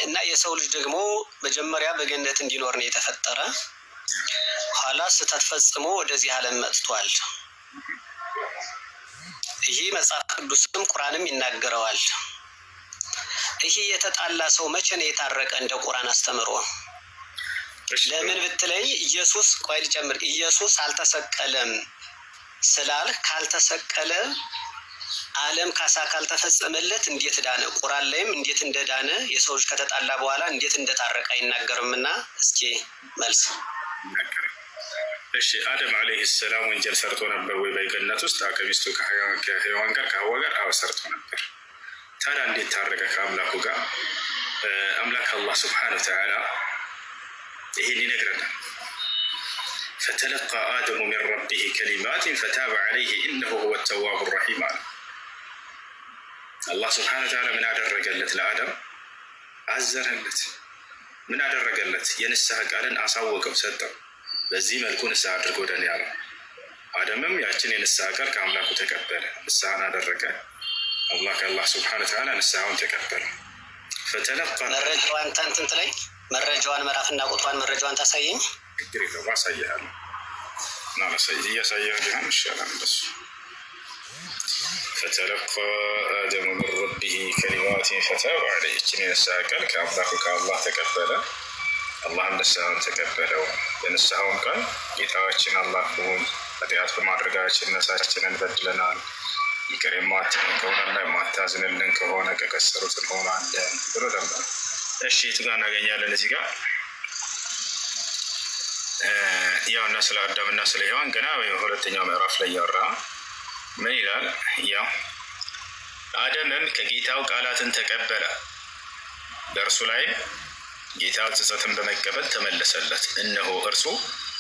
እና የሰው ልጅ ደግሞ መጀመሪያ በገነት እንዲኖር ነው የተፈጠረ። ኋላ ስተት ፈጽሞ ወደዚህ ዓለም መጥቷል። ይሄ መጽሐፍ ቅዱስም ቁርአንም ይናገረዋል። ይሄ የተጣላ ሰው መቼ ነው የታረቀ እንደ ቁርአን አስተምሮ? ለምን ብትለይ ኢየሱስ ቆይ ልጨምር፣ ኢየሱስ አልተሰቀለም ስላልህ ካልተሰቀለ ዓለም ካሳ ካልተፈጸመለት እንዴት ዳነ? ቁርአን ላይም እንዴት እንደዳነ የሰው ልጅ ከተጣላ በኋላ እንዴት እንደታረቀ አይናገርምና እስኪ መልስ። እሺ አደም አለይሂ ሰላም ወንጀል ሰርቶ ነበር ወይ በገነት ውስጥ? ከሚስቱ ከሔዋን ጋር ከሐዋ ጋር አዎ ሰርቶ ነበር። ታዲያ እንዴት ታረቀ ከአምላኩ ጋር? አምላክ አላህ ሱብሓነሁ ወተዓላ ይሄን ይነግረናል። فتلقى آدم من ربه كلمات فتاب عليه إنه هو التواب الرحيم. الله سبحانه وتعالى من አደረገለት ለአደም አዘነለት። ምን አደረገለት? የንስሐ ቃልን አሳወቀው ሰጠው። በዚህ መልኩ ንስሐ አድርጎ ደን ያለው አደምም ያችን የንስሐ ቃል ከአምላኩ ተቀበለ፣ ንስሐን አደረገ። አላህ سبحانه وتعالى ንስሐውን ተቀበለ። فتلقى መረጃዋን እንትን ላይ መረጃዋን ምዕራፍና ቁጥሯን መረጃዋን ታሳየኝ። ችግር የለውም አሳይሃለሁ። እያሳየህ ቢሆን ይሻላል በሱ። فتلقى آدم من ربه كلمات فتاب عليه ይችን የንስሐ ቃል ከአምላኩ ከአላህ ተቀበለ። አላህም ንስሐውን ተቀበለው። የንስሐውን ቃል ጌታችን አላህ ሆይ ኃጢአት በማድረጋችን ነፍሳችንን በድለናል፣ ይቅር የማትለን ከሆነና የማታዝንልን ከሆነ ከከሰሩት እንሆናለን ብሎ ነበር። እሺ የቱ ጋር እናገኛለን? እዚህ ጋር ያው እና ስለ አዳምና ስለ ሔዋን ገና ሁለተኛው ምዕራፍ ላይ ያወራ ምን ይላል? ያው አደምም ከጌታው ቃላትን ተቀበለ፣ በእርሱ ላይ ጌታው ጸጸትን በመቀበል ተመለሰለት። እነሆ እርሱ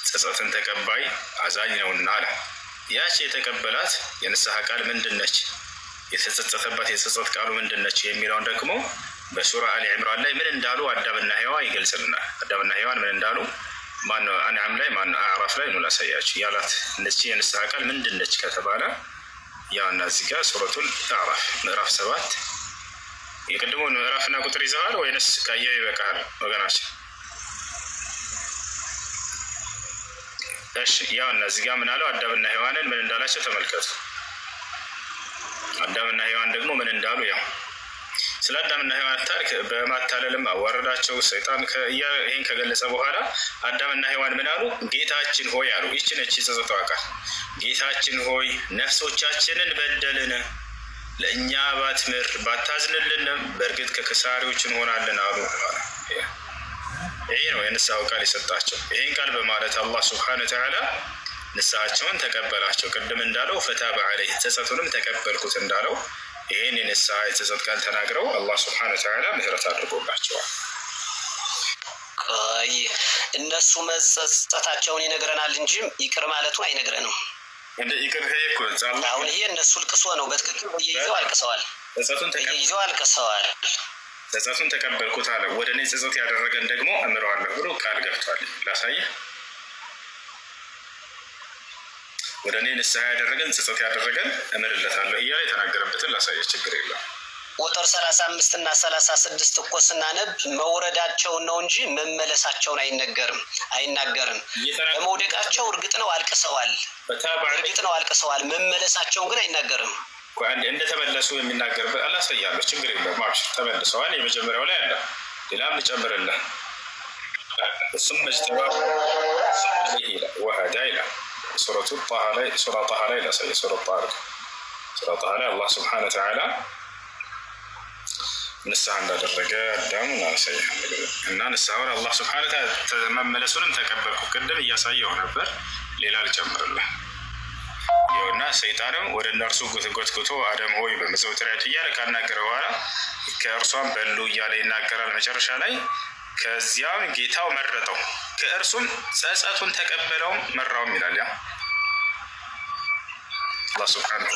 ጸጸትን ተቀባይ አዛኝ ነውና አለ። ያቺ የተቀበላት የንስሐ ቃል ምንድነች? የተጸጸተባት የጸጸት ቃሉ ምንድነች የሚለውን ደግሞ በሱራ አሊ ኢምራን ላይ ምን እንዳሉ አዳምና ሔዋን ይገልጽልናል። አዳምና ሔዋን ምን እንዳሉ ማነው አንዓም ላይ ማነው አዕራፍ ላይ ነው ላሳያችሁ ያላት። እነዚህ የንስሐ ቃል ምንድነች ከተባለ ያና እዚህ ጋር ሱረቱል አዕራፍ ምዕራፍ 7 የቀደመው ምዕራፍና ቁጥር ይዘዋል ወይንስ ካየው ይበቃል ወገናችን? እሺ ያና እዚህ ጋር ምን አለው? አዳምና ሔዋንን ምን እንዳላቸው ተመልከቱ። አዳምና ሔዋን ደግሞ ምን እንዳሉ ያው ስለ አዳምና ሔዋን ታሪክ በማታለልም አዋረዳቸው ሰይጣን ይሄን ከገለጸ በኋላ አዳምና ሔዋን ምን አሉ? ጌታችን ሆይ አሉ። ይህች ነች የጸጸቷ ቃል። ጌታችን ሆይ ነፍሶቻችንን በደልን፣ ለእኛ ባትምር ባታዝንልንም በእርግጥ ከከሳሪዎች እንሆናለን አሉ። ይሄ ነው የንስሐው ቃል የሰጣቸው። ይሄን ቃል በማለት አላህ ሱብሓነሁ ወተዓላ ንስሐቸውን ተቀበላቸው። ቅድም እንዳለው ፈታበ ዐለይህ ጸጸቱንም ተቀበልኩት እንዳለው ይሄን የንስሐ የጸጸት ቃል ተናግረው አላህ ሱብሓነሁ ወተዓላ ምህረት አድርጎላቸዋል። እነሱ መጸጸታቸውን ይነግረናል እንጂ ይቅር ማለቱን አይነግረንም። እንደ ይቅር ሄኮ አሁን ይሄ እነሱ ልቅሶ ነው። በትክክል በየይዘው አልቅሰዋል። ጸጸቱን ተቀበልኩት አለ። ወደ እኔ ጸጸት ያደረገን ደግሞ እምረዋለሁ ብሎ ቃል ገብቷል። ላሳየህ። ወደ እኔ ንስሐ ያደረገን ጸጸት ያደረገን እምርለታለሁ እያለ የተናገረበትን ላሳየህ። ችግር የለም። ቁጥር 35 እና 36 እኮ ስናነብ መውረዳቸውን ነው እንጂ መመለሳቸውን አይናገርም። በመውደቃቸው እርግጥ ነው አልቅሰዋል፣ መመለሳቸውን ግን አይናገርም። እንደተመለሱ የሚናገርበት አላሳያለሁ። ችግር የለም። አብሽር ተመልሰዋል። የመጀመሪያው ላይ አለ። ሌላም ልጨምርልህ። እሱም መጅተባ ወሀዳ ይላል ሱረቱ ጣሃ ላይ ሱራ ጣሃ ላይ ላሳየህ። ሱራ ጣሃ ላይ አላህ ሱብሓነሁ ወተዓላ ንስሐ እንዳደረገ አዳም ላሳየህ እና ንስሐውን አላህ ሱብሓነሁ ወተዓላ መመለሱንም ተቀበልኩ። ቅድም እያሳየው ነበር። ሌላ ልጨምርልህ። ይኸውና ሰይጣንም ወደ እነርሱ ጎትጉቶ አደም ሆይ በመዘውተሪያቱ እያለ ካናገረ በኋላ ከእርሷም በሉ እያለ ይናገራል። መጨረሻ ላይ ከዚያም ጌታው መረጠው፣ ከእርሱም ጸጸቱን ተቀበለውም መራውም ይላል። ያ አላህ ሱብሓነሁ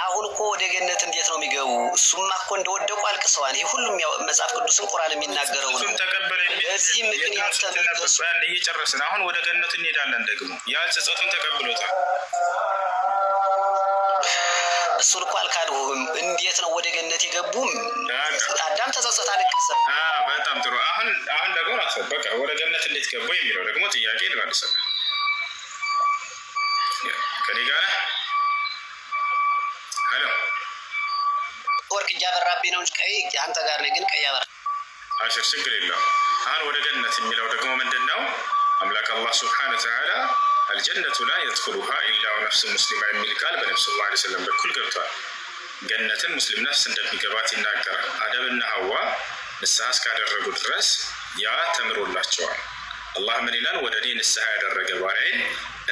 አሁን እኮ ወደ ገነት እንዴት ነው የሚገቡ? እሱማ እኮ እንደወደቁ አልቅሰዋል። ይሄ ሁሉም ያው መጽሐፍ ቅዱስን ቁርአን የሚናገረው ነው። በዚህ ምክንያት ተመለሱ። እየጨረስን አሁን ወደ ገነት እንሄዳለን። ደግሞ ያ ጸጸቱን ተቀብሎታል። እሱን እኮ አልካድሁም። እንዴት ነው ወደ ገነት የገቡ? አዳም ተጸጸተ አለቀሰ። በጣም ጥሩ። አሁን ደግሞ በቃ ወደ ገነት እንዴት ገቡ የሚለው ደግሞ ጥያቄ ልመልስልህ። ከኔ ጋር ሄሎ ወርቅ እያበራብኝ ነው እንጂ ቀይ አንተ ጋር ነኝ፣ ግን ቀይ ያበራ አሽር ችግር የለውም። አሁን ወደ ገነት የሚለው ደግሞ ምንድን ነው? አምላክ አላህ ሱብሓነሁ ወተዓላ አልጀነቱ ላ የድኹሉሃ ኢላ ነፍሱ ሙስሊማ የሚል ቃል በነብዩ ሰለላሁ ዐለይሂ ወሰለም በኩል ገብቷል። ገነትን ሙስሊም ነፍስ እንደሚገባት ይናገራል። አደምና ሐዋ ንስሐ እስካደረጉ ድረስ ያ ተምሮላቸዋል። አላህ ምን ይላል? ወደ እኔ ንስሐ ያደረገ ባሪያዬን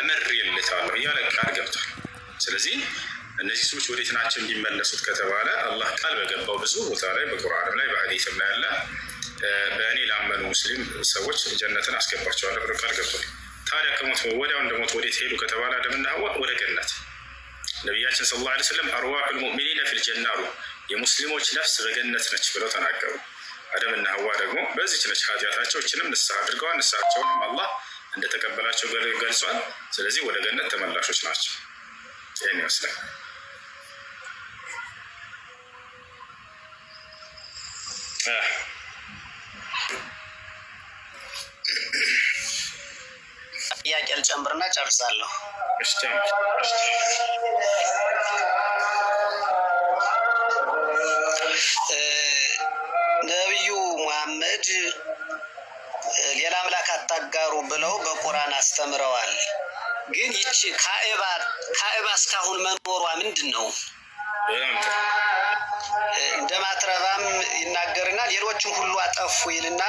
እምሬለታለሁ እያለ ቃል ገብቷል። ስለዚህ እነዚህ ሰዎች ወዴት ናቸው እንዲመለሱት ከተባለ አላህ ቃል በገባው ብዙ ቦታ ላይ በቁርአንም ላይ በሐዲስም ላይ ያለ በእኔ ላመኑ ሙስሊም ሰዎች ጀነትን አስገባቸዋለሁ ብሎ ቃል ገብቷል። ታዲያ ከሞት ወዲያው እንደሞት ወዴት ሄዱ ከተባለ አደምና ሐዋ ወደ ገነት። ነቢያችን ሰለላሁ ዐለይሂ ወሰለም አርዋሑል ሙእሚኒነ ፊል ጀና አሉ። የሙስሊሞች ነፍስ በገነት ነች ብለው ተናገሩ። አደምና ሐዋ ደግሞ በዚች ነች ኃጢአታቸው፣ እችንም ንስሐ አድርገዋል። ንስሐቸውንም አላህ እንደተቀበላቸው ገልጿል። ስለዚህ ወደ ገነት ተመላሾች ናቸው። ይህን ይመስላል። ጥያቄ ልጨምርና ጨርሳለሁ። ነቢዩ ሙሐመድ ሌላ አምላክ አታጋሩ ብለው በቁርአን አስተምረዋል። ግን ይቺ ካዕባ እስካሁን መኖሯ ምንድን ነው? እንደማትረባም ይናገርና ሌሎችም ሁሉ አጠፉ ይልና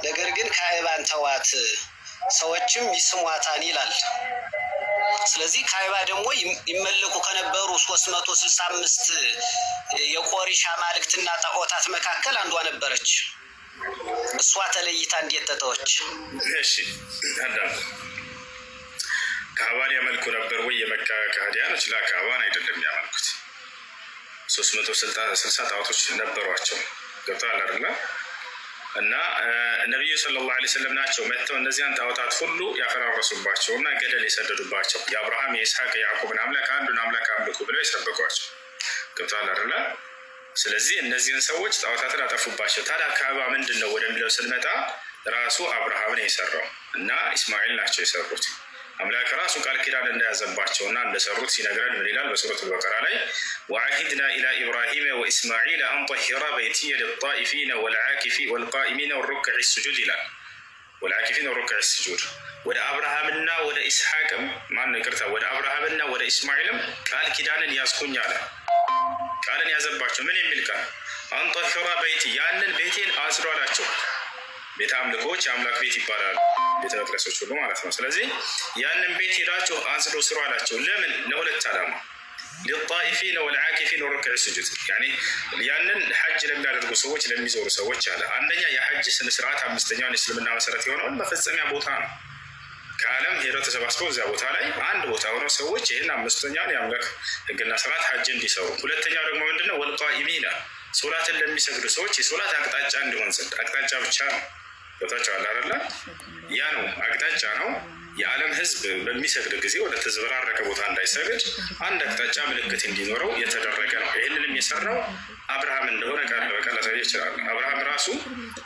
ነገር ግን ካዕባን ተዋት ሰዎችም ይስሟታን ይላል። ስለዚህ ካዕባ ደግሞ ይመለኩ ከነበሩ 365 የቆሪሽ አማልክትና ጣዖታት መካከል አንዷ ነበረች። እሷ ተለይታ እንዴት ተተወች? እሺ አዳም ካዕባን ያመልኩ ነበር ወይ? የመካ ከሃዲያኖች ካዕባን አይደለም ያመልኩት። 360 ጣዖቶች ነበሯቸው። ገብቶሃል አይደል? እና ነቢዩ ሰለላሁ ዐለይሂ ወሰለም ናቸው መጥተው እነዚያን ጣዖታት ሁሉ ያፈራረሱባቸው እና ገደል የሰደዱባቸው። የአብርሃም የይስሐቅ የያዕቆብን አምላክ አንዱን አምላክ አምልኩ ብለው የሰበኳቸው። ገብቶሃል አይደል? ስለዚህ እነዚህን ሰዎች ጣዖታትን አጠፉባቸው። ታዲያ ካዕባ ምንድን ነው ወደሚለው ስንመጣ ራሱ አብርሃምን የሰራው እና ኢስማኤል ናቸው የሰሩት። አምላክ ራሱ ቃል ኪዳን እንደያዘባቸው እና እንደሰሩት ሲነግረን ምን ይላል? በሱረቱል በቀራ ላይ ወዐሂድና ኢላ ኢብራሂመ ወኢስማዒል አን ጠሂራ በይቲየ ሊጣኢፊነ ወልቃኢሚነ ወሩክዕ ስጁድ ይላል። ወልዓኪፊነ ወሩክዕ ስጁድ ወደ አብርሃምና ወደ ኢስሐቅም ወደ አብርሃምና ወደ ኢስማዒልም ቃል ኪዳንን ያዝኩኝ አለ። ቃልን ያዘባቸው ምን የሚል ቃል? አን ጠሂራ በይቲ ያንን ቤቴን አጽዱ አላቸው። ቤተ አምልኮች የአምላክ ቤት ይባላሉ፣ ቤተ መቅደሶች ሁሉ ማለት ነው። ስለዚህ ያንን ቤት ሄዳችሁ አጽዱ ስሩ አላቸው። ለምን? ለሁለት ዓላማ ሊጣኢፊነ ወልዓኪፊነ ወሩክዕ ስጁድ ያንን ሐጅ ለሚያደርጉ ሰዎች ለሚዞሩ ሰዎች አለ። አንደኛ የሐጅ ስነ ስርዓት አምስተኛውን የእስልምና መሰረት የሆነውን መፈጸሚያ ቦታ ነው። ከዓለም ሄደው ተሰባስበው እዚያ ቦታ ላይ አንድ ቦታ ሆነው ሰዎች ይህን አምስተኛውን የአምላክ ህግና ስርዓት ሐጅ እንዲሰሩ። ሁለተኛው ደግሞ ምንድነው? ወልቃኢሚና ሶላትን ለሚሰግዱ ሰዎች የሶላት አቅጣጫ እንዲሆን ዘንድ አቅጣጫ ብቻ ነው። ቦታቸዋል አይደለ? ያ ነው አቅጣጫ ነው። የዓለም ህዝብ በሚሰግድ ጊዜ ወደ ተዘበራረቀ ቦታ እንዳይሰግድ አንድ አቅጣጫ ምልክት እንዲኖረው የተደረገ ነው። ይህንንም የሰራው አብርሃም እንደሆነ ቃል በቃል ላሳይ ይችላል። አብርሃም ራሱ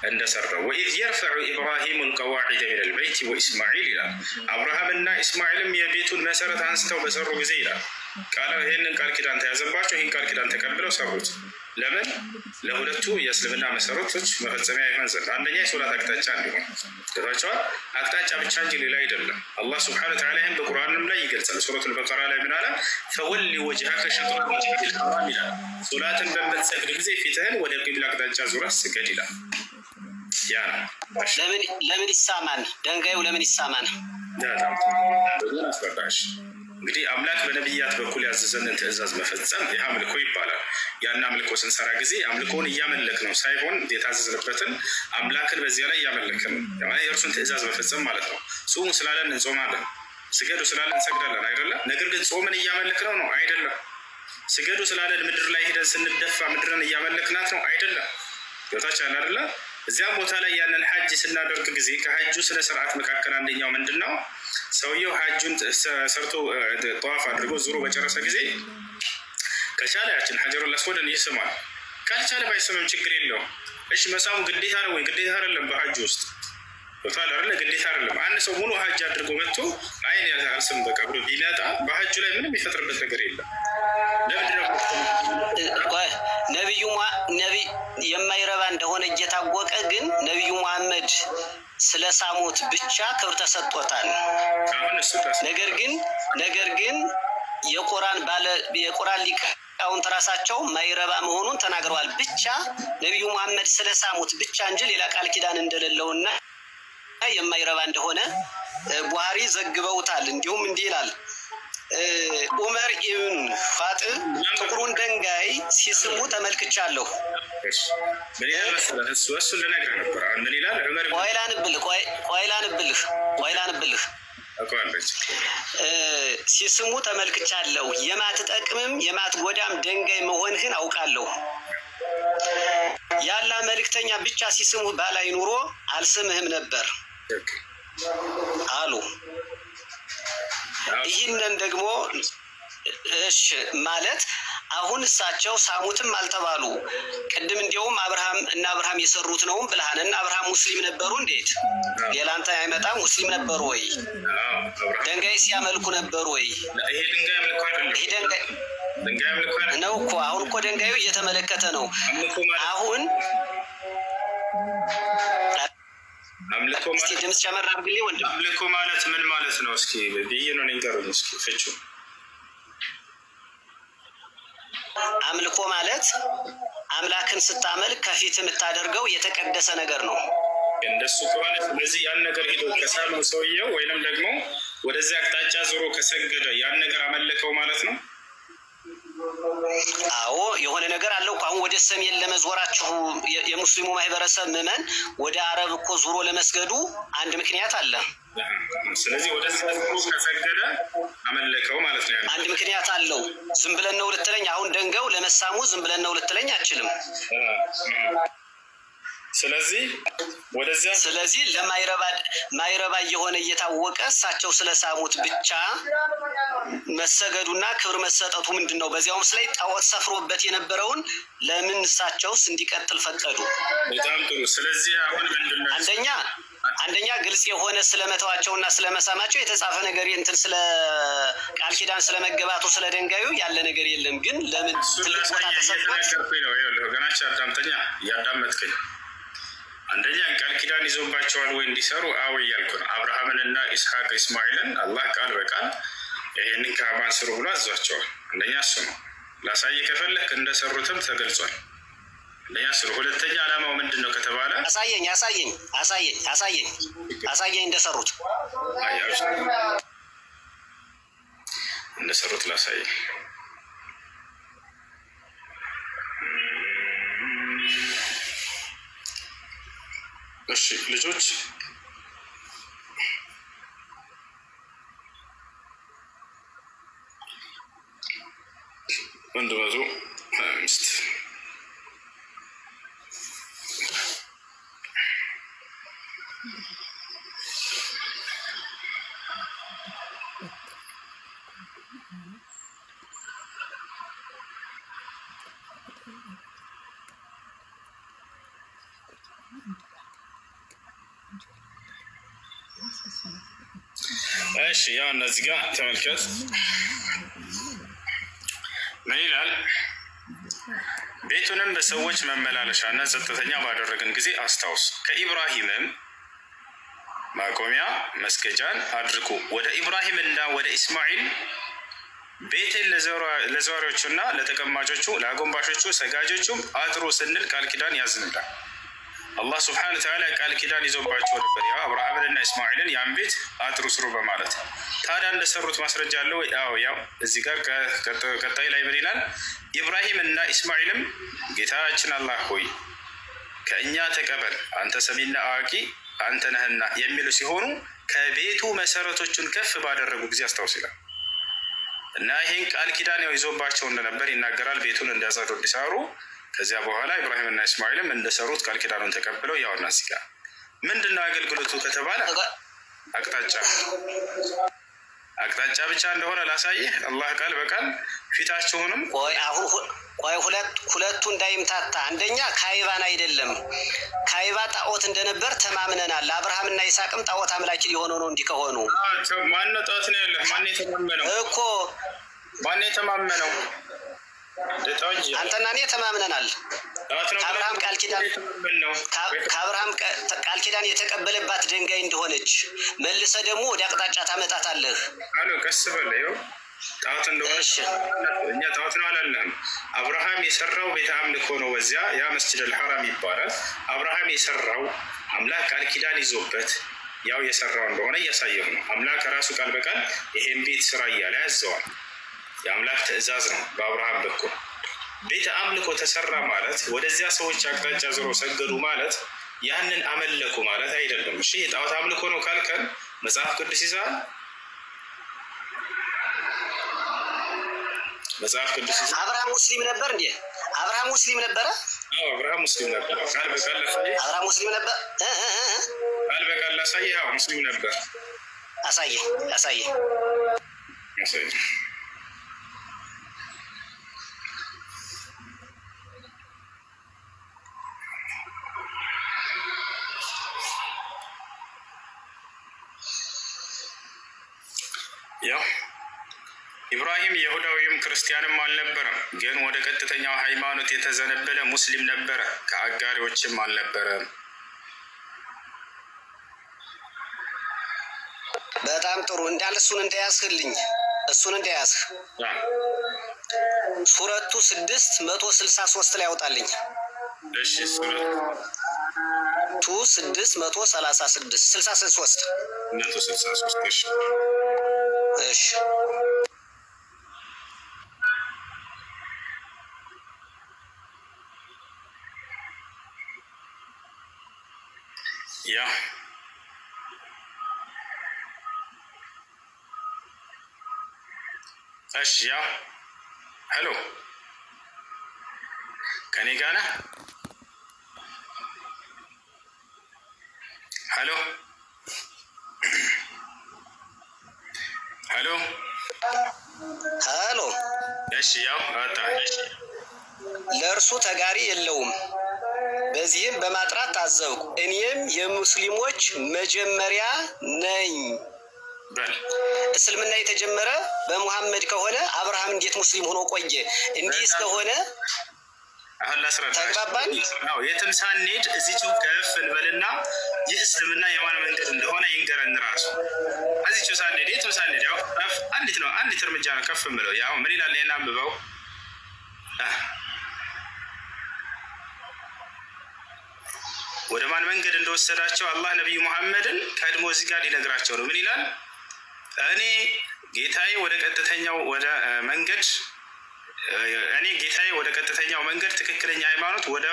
እንደሰራው ወኢዝ የርፈዑ ኢብራሂሙ ልቀዋዒደ ሚን ልበይቲ ወኢስማዒል ይላል። አብርሃምና ኢስማዒልም የቤቱን መሰረት አንስተው በሰሩ ጊዜ ይላል ይህንን ቃል ኪዳን ተያዘባቸው። ይህን ቃል ኪዳን ተቀብለው ሰሩት። ለምን? ለሁለቱ የእስልምና መሰረቶች መፈጸሚያ ይሆን ዘንድ። አንደኛ የሶላት አቅጣጫ እንዲሆን ገብቷቸዋል። አቅጣጫ ብቻ እንጂ ሌላ አይደለም። አላህ ስብሐነሁ ወተዓላ ይህን በቁርአንም ላይ ይገልጻል። ሱረቱል በቀራ ላይ ምን አለ? ፈወሊ ወጅሀከ ሸጥረል መስጂዲል ሐራም ይላል። ሶላትን በምትሰግድ ጊዜ ፊትህን ወደ ቂብላ አቅጣጫ ዙረህ ስገድ ይላል። ያ ለምን ይሳማን? ድንጋዩ ለምን ይሳማን? አስረዳሽ። እንግዲህ አምላክ በነቢያት በኩል ያዘዘንን ትእዛዝ መፈጸም ይህ አምልኮ ይባላል። ያን አምልኮ ስንሰራ ጊዜ አምልኮውን እያመለክ ነው ሳይሆን የታዘዝንበትን አምላክን በዚያ ላይ እያመለክን ነው። የእርሱን ትእዛዝ መፈጸም ማለት ነው። ጾሙ ስላለን እንጾማለን፣ ስገዱ ስላለን እንሰግዳለን አይደለም። ነገር ግን ጾምን እያመለክ ነው አይደለም። ስገዱ ስላለን ምድር ላይ ሄደን ስንደፋ ምድርን እያመለክናት ነው አይደለም። ቦታች አለ አይደለ? እዚያም ቦታ ላይ ያንን ሐጅ ስናደርግ ጊዜ ከሐጁ ስነ ስርዓት መካከል አንደኛው ምንድን ነው? ሰውየው ሐጁን ሰርቶ ጠዋፍ አድርጎ ዙሮ በጨረሰ ጊዜ ከቻለ ያችን ሐጀሩል አስወድን ይስማል። ካልቻለ ባይሰማም ችግር የለውም። እሺ መሳሙ ግዴታ ነው ወይ? ግዴታ አይደለም። በሐጅ ውስጥ ወታል አይደለ? ግዴታ አይደለም። አንድ ሰው ሙሉ ሐጅ አድርጎ መጥቶ አይን ያልስም በቃ ብሎ ቢመጣ በሐጁ ላይ ምንም የሚፈጥርበት ነገር የለም። ነቢዩ የማይረባ እንደሆነ እየታወቀ ግን ነቢዩ መሐመድ ስለሳሙት ብቻ ክብር ተሰጥቶታል። ነገር ግን የቁርአን ሊቃውንት ራሳቸው ማይረባ መሆኑን ተናግረዋል። ብቻ ነቢዩ መሐመድ ስለሳሙት ብቻ እንጂ ሌላ ቃል ኪዳን እንደሌለውና የማይረባ እንደሆነ ቡሃሪ ዘግበውታል። እንዲሁም እንዲህ ይላል ዑመር ኢብን ኻጢብ ጥቁሩን ድንጋይ ሲስሙ ተመልክቻለሁ። ቆይላንብልህ ሲስሙ ተመልክቻለሁ። የማትጠቅምም የማትጎዳም ድንጋይ መሆንህን አውቃለሁ። ያላ መልእክተኛ ብቻ ሲስሙ ባላይ ኑሮ አልስምህም ነበር አሉ። ይህንን ደግሞ እሺ ማለት አሁን እሳቸው ሳሙትም አልተባሉ። ቅድም እንዲያውም አብርሃም የሰሩት ነው ብለሃን እና አብርሃም ሙስሊም ነበሩ። እንዴት ሌላንተ አይመጣም? ሙስሊም ነበሩ ወይ? ድንጋይ ሲያመልኩ ነበሩ ወይ? ይሄ ድንጋይ ነው እኮ። አሁን እኮ ድንጋዩ እየተመለከተ ነው። አሁን እስኪ ድምፅ ጨመር አድርግልኝ ወንድም። አምልኮ ማለት ምን ማለት ነው? እስኪ ብዬ ነው ንገሩኝ እስኪ ፍቹ። አምልኮ ማለት አምላክን ስታመልክ ከፊት የምታደርገው የተቀደሰ ነገር ነው። እንደሱ ከሆነ ስለዚህ ያን ነገር ሄዶ ከሳመው ሰውየው ወይንም ደግሞ ወደዚህ አቅጣጫ ዞሮ ከሰገደ ያን ነገር አመለከው ማለት ነው። አዎ የሆነ ነገር አለው። አሁን ወደ ሰሜን ለመዞራችሁ የሙስሊሙ ማህበረሰብ ምዕመን ወደ አረብ እኮ ዞሮ ለመስገዱ አንድ ምክንያት አለ። ስለዚህ ወደ ሰሜን ከሰገደ አመለከው ማለት ነው። አንድ ምክንያት አለው። ዝም ብለን ነው ልትለኝ አሁን ደንጋው ለመሳሙ ዝም ብለን ነው ልትለኝ አችልም። ስለዚህ ለማይረባ የሆነ እየታወቀ እሳቸው ስለሳሙት ብቻ መሰገዱና ክብር መሰጠቱ ምንድነው? በዚያውም ላይ ጣዖት ሰፍሮበት የነበረውን ለምን እሳቸውስ እንዲቀጥል ፈቀዱ? በጣም ጥሩ። ስለዚህ አሁን ምንድነው አንደኛ ግልጽ የሆነ ስለመተዋቸውና ስለመሳማቸው የተጻፈ ነገር እንትን ስለ ቃል ኪዳን ስለመገባቱ ስለ ድንጋዩ ያለ ነገር የለም። ግን ለምን ትልቅ ቦታ ተሰጥቷል ነው? ይኸውልህ ገናች አዳምጠኛ ያዳመጥከኝ። አንደኛ ቃል ኪዳን ይዞባቸዋል ወይ እንዲሰሩ? አዎ እያልኩ ነው። አብርሃምንና ኢስሐቅ እስማኤልን አላህ ቃል በቃል ይህንን ካዕባን ስሩ ብሎ አዟቸዋል። አንደኛ እሱ ነው። ላሳይ ከፈለክ እንደሰሩትም ተገልጿል። አንደኛ እሱ ነው። ሁለተኛ ዓላማው ምንድን ነው ከተባለ አሳየኝ እንደሰሩት ላሳይ። እሺ ልጆች ወንድመቱ ሚስት እሺ ያው እነዚህ ጋር ተመልከት ምን ይላል? ቤቱንም በሰዎች መመላለሻና ጸጥተኛ ባደረግን ጊዜ አስታውስ፣ ከኢብራሂምም ማቆሚያ መስገጃን አድርጉ፣ ወደ ኢብራሂምና ወደ ኢስማኤል ቤትን ለዘዋሪዎቹና ለተቀማጮቹ ለአጎንባሾቹ ሰጋጆቹም አጥሩ ስንል ቃል ኪዳን ያዝንላል። አላህ ስብሐነ ወተዓላ ቃል ኪዳን ይዞባቸው ነበር፣ ያ አብርሃምንና እስማኤልን ያን ቤት አጥሩ ስሩ በማለት። ታዲያ እንደሰሩት ማስረጃ አለው ወይ? አዎ፣ ያው እዚህ ጋር ቀጣይ ላይ ምን ይላል? ኢብራሂም እና እስማኤልም ጌታችን አላህ ሆይ ከእኛ ተቀበል፣ አንተ ሰሚና አዋቂ አንተ ነህና የሚሉ ሲሆኑ ከቤቱ መሰረቶቹን ከፍ ባደረጉ ጊዜ አስታውስ ይላል። እና ይህን ቃል ኪዳን ያው ይዞባቸው እንደነበር ይናገራል። ቤቱን እንዲያጸዱ እንዲሰሩ ከዚያ በኋላ ኢብራሂምና እስማኤልም እንደሰሩት ቃል ኪዳኑን ተቀብለው ያውና እዚህ ጋር ምንድነው አገልግሎቱ ከተባለ አቅጣጫ አቅጣጫ ብቻ እንደሆነ ላሳይህ። አላህ ቃል በቃል ፊታችሁንም ቆይ ሁለቱ እንዳይምታታ። አንደኛ ካይባን አይደለም ካይባ ጣዖት እንደነበር ተማምነናል። አብርሃምና ይስሐቅም ጣዖት አምላኪ ሊሆኑ ነው እንዲህ ከሆኑ ማን ነው ጣዖት ነው ያለህ? ማን የተማመነው እኮ ማን የተማመነው? አንተና እኔ ተማምነናል። ከአብርሃም ቃል ኪዳን የተቀበለባት ድንጋይ እንደሆነች መልሰ ደግሞ ወደ አቅጣጫ ታመጣታለህ። አሎ ቀስ በል ይኸው ጣዖት እንደሆነች እኛ ጣዖት ነው አላልንም። አብርሃም የሰራው ቤተ አምልኮ ነው። በዚያ ያ መስጂድ አልሐራም ይባላል። አብርሃም የሰራው አምላክ ቃል ኪዳን ይዞበት ያው የሰራው እንደሆነ እያሳየሁ ነው። አምላክ ራሱ ቃል በቃል ይሄን ቤት ስራ እያለ ያዘዋል። የአምላክ ትእዛዝ ነው። በአብርሃም በኩል ቤተ አምልኮ ተሰራ ማለት ወደዚያ ሰዎች አቅጣጫ ዞሮ ሰገዱ ማለት ያንን አመለኩ ማለት አይደለም። እሺ የጣዖት አምልኮ ነው ካልከን መጽሐፍ ቅዱስ ይዛል። መጽሐፍ ቅዱስ ይዛል። አብርሃም ሙስሊም ነበር እንዴ? አብርሃም ሙስሊም ነበረ? አዎ አብርሃም ሙስሊም ነበር። ቃል በቃል ለሳይ አብርሃም ሙስሊም ነበር። ቃል በቃል ለሳይ አዎ ሙስሊም ነበር። አሳየ ያው ኢብራሂም ይሁዳዊም ክርስቲያንም አልነበረም፣ ግን ወደ ቀጥተኛው ሃይማኖት የተዘነበለ ሙስሊም ነበረ። ከአጋሪዎችም አልነበረም። በጣም ጥሩ እንዳለ እሱን እንደያዝህ ሱረቱ 663 ላይ ያወጣልኝ። እሺ ሱረቱ 663 እሺ ያ እሺ ያ ሄሎ ከኔ ጋር ነህ? ሄሎ እሺ ያው አታ ለእርሱ ተጋሪ የለውም። በዚህም በማጥራት ታዘብኩ፣ እኔም የሙስሊሞች መጀመሪያ ነኝ። እስልምና የተጀመረ በሙሐመድ ከሆነ አብርሃም እንዴት ሙስሊም ሆኖ ቆየ? እንዲህ እስከሆነ አሁን ላስረዳሽ። ተግባባን? አዎ የትም ሳንሄድ እዚሁ ከፍ እንበልና የእስልምና የማን መንገድ እንደሆነ ይንገረን ራሱ። እዚሁ ሳንሄድ የትም ሳንሄድ ያው አንዲት እርምጃ ነው ከፍ እንበለው። ያው ምን ይላል? ይሄን አንብበው። ወደ ማን መንገድ እንደወሰዳቸው አላህ ነብዩ መሐመድን ቀድሞ እዚህ ጋር ሊነግራቸው ነው። ምን ይላል? እኔ ጌታዬ ወደ ቀጥተኛው መንገድ ትክክለኛ ሃይማኖት ወደ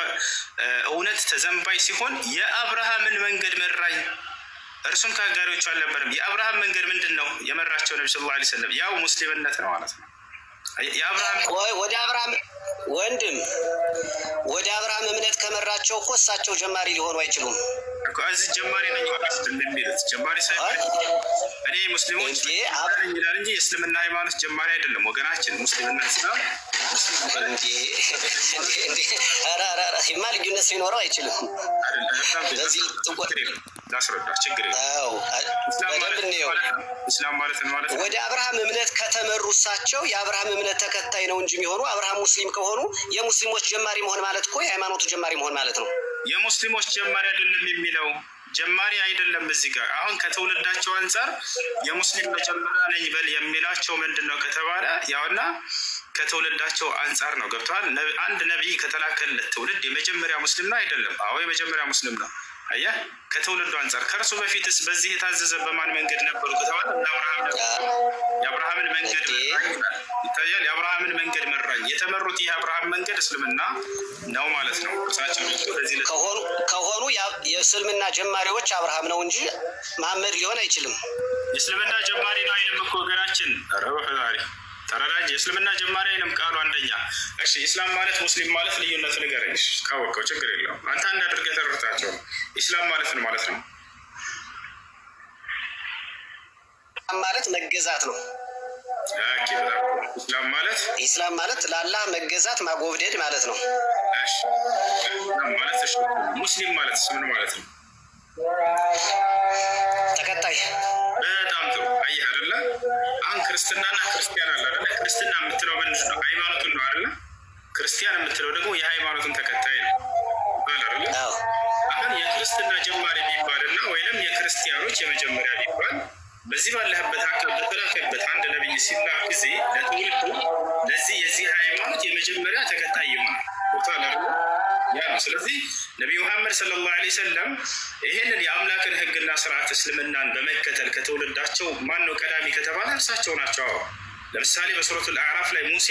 እውነት ተዘንባይ ሲሆን የአብርሃምን መንገድ መራኝ። እርሱም ከአጋሪዎቹ አልነበረም። የአብርሃም መንገድ ምንድን ነው የመራቸው? ነብዩ ሰለላሁ ዐለይሂ ወሰለም ያው ሙስሊምነት ነው ማለት ነው። የአብርሃም ወደ አብርሃም እምነት ከመራቸው እኮ እሳቸው ጀማሪ ሊሆኑ አይችሉም እኮ። እዚህ ጀማሪ ነኝ የሚሉት ጀማሪ ሳይሆን እኔ ሙስሊሞች ይላል እንጂ የእስልምና ሃይማኖት ጀማሪ አይደለም ወገናችን። ሙስሊምነት ነው ማ ልዩነት ሊኖረው አይችልም። ላስረዳ ችግር ኢስላም ማለት ነው ማለት ወደ አብርሃም እምነት ከተመሩ እሳቸው የአብርሃም እምነት ተከታይ ነው እንጂ የሚሆኑ አብርሃም ሙስሊም ከሆኑ የሙስሊሞች ጀማሪ መሆን ማለት እኮ የሃይማኖቱ ጀማሪ መሆን ማለት ነው። የሙስሊሞች ጀማሪ አይደለም የሚለው ጀማሪ አይደለም። እዚህ ጋር አሁን ከትውልዳቸው አንጻር የሙስሊም መጀመሪያ ነኝ በል የሚላቸው ምንድን ነው ከተባለ ያውና ከትውልዳቸው አንጻር ነው። ገብቷል? አንድ ነቢይ ከተላከለት ትውልድ የመጀመሪያ ሙስሊም ነው አይደለም? አዎ የመጀመሪያ ሙስሊም ነው። አየህ፣ ከትውልዱ አንጻር ከእርሱ በፊትስ በዚህ የታዘዘ በማን መንገድ ነበሩ ከተባለ የአብርሃምን መንገድ ይታያል። የአብርሃምን መንገድ መራኝ። የተመሩት ይህ አብርሃም መንገድ እስልምና ነው ማለት ነው። እርሳቸው ከሆኑ የእስልምና ጀማሪዎች አብርሃም ነው እንጂ መሐመድ ሊሆን አይችልም። የእስልምና ጀማሪ ነው አይልም እኮ ወገናችን። ረብዛሪ ተረዳጅ። የእስልምና ጀማሪ አይልም ቃሉ አንደኛ። እሺ ኢስላም ማለት ሙስሊም ማለት ልዩነት ንገረኝ ካወቀው ችግር የለውም። አንተ አንድ አድርገህ ተረድታቸው። ኢስላም ማለት ነው ማለት ነው ማለት መገዛት ነው። ኢስላም ማለት ለአላህ መገዛት ማጎብደድ ማለት ነው። ሙስሊም ማለት ምን ማለት ነው? ተከታይ በጣም ጥሩ አየህ አይደለ? አሁን ክርስትናና ክርስቲያን አለ አይደለ? ክርስትና የምትለው ምንድን ነው? ሃይማኖቱን ነው አይደለ? ክርስቲያን የምትለው ደግሞ የሃይማኖቱን ተከታይ ነው አይደለ? አሁን የክርስትና ጀማሪ ቢባልና ወይንም የክርስቲያኖች የመጀመሪያ ቢባል በዚህ ባለህበት በተላከበት አንድ ነብይ ሲላክ ጊዜ ለትውልዱ ለዚህ የዚህ ሃይማኖት የመጀመሪያ ተከታይ ይሆናል። ወጣላ ያ ነው። ስለዚህ ነብዩ መሐመድ ሰለላሁ ዐለይሂ ወሰለም ይሄንን የአምላክን ህግና ስርዓት እስልምናን በመከተል ከተወለዳቸው ማን ነው ቀዳሚ ከተባለ እርሳቸው ናቸው። ለምሳሌ በሱረቱል አዕራፍ ላይ ሙሴ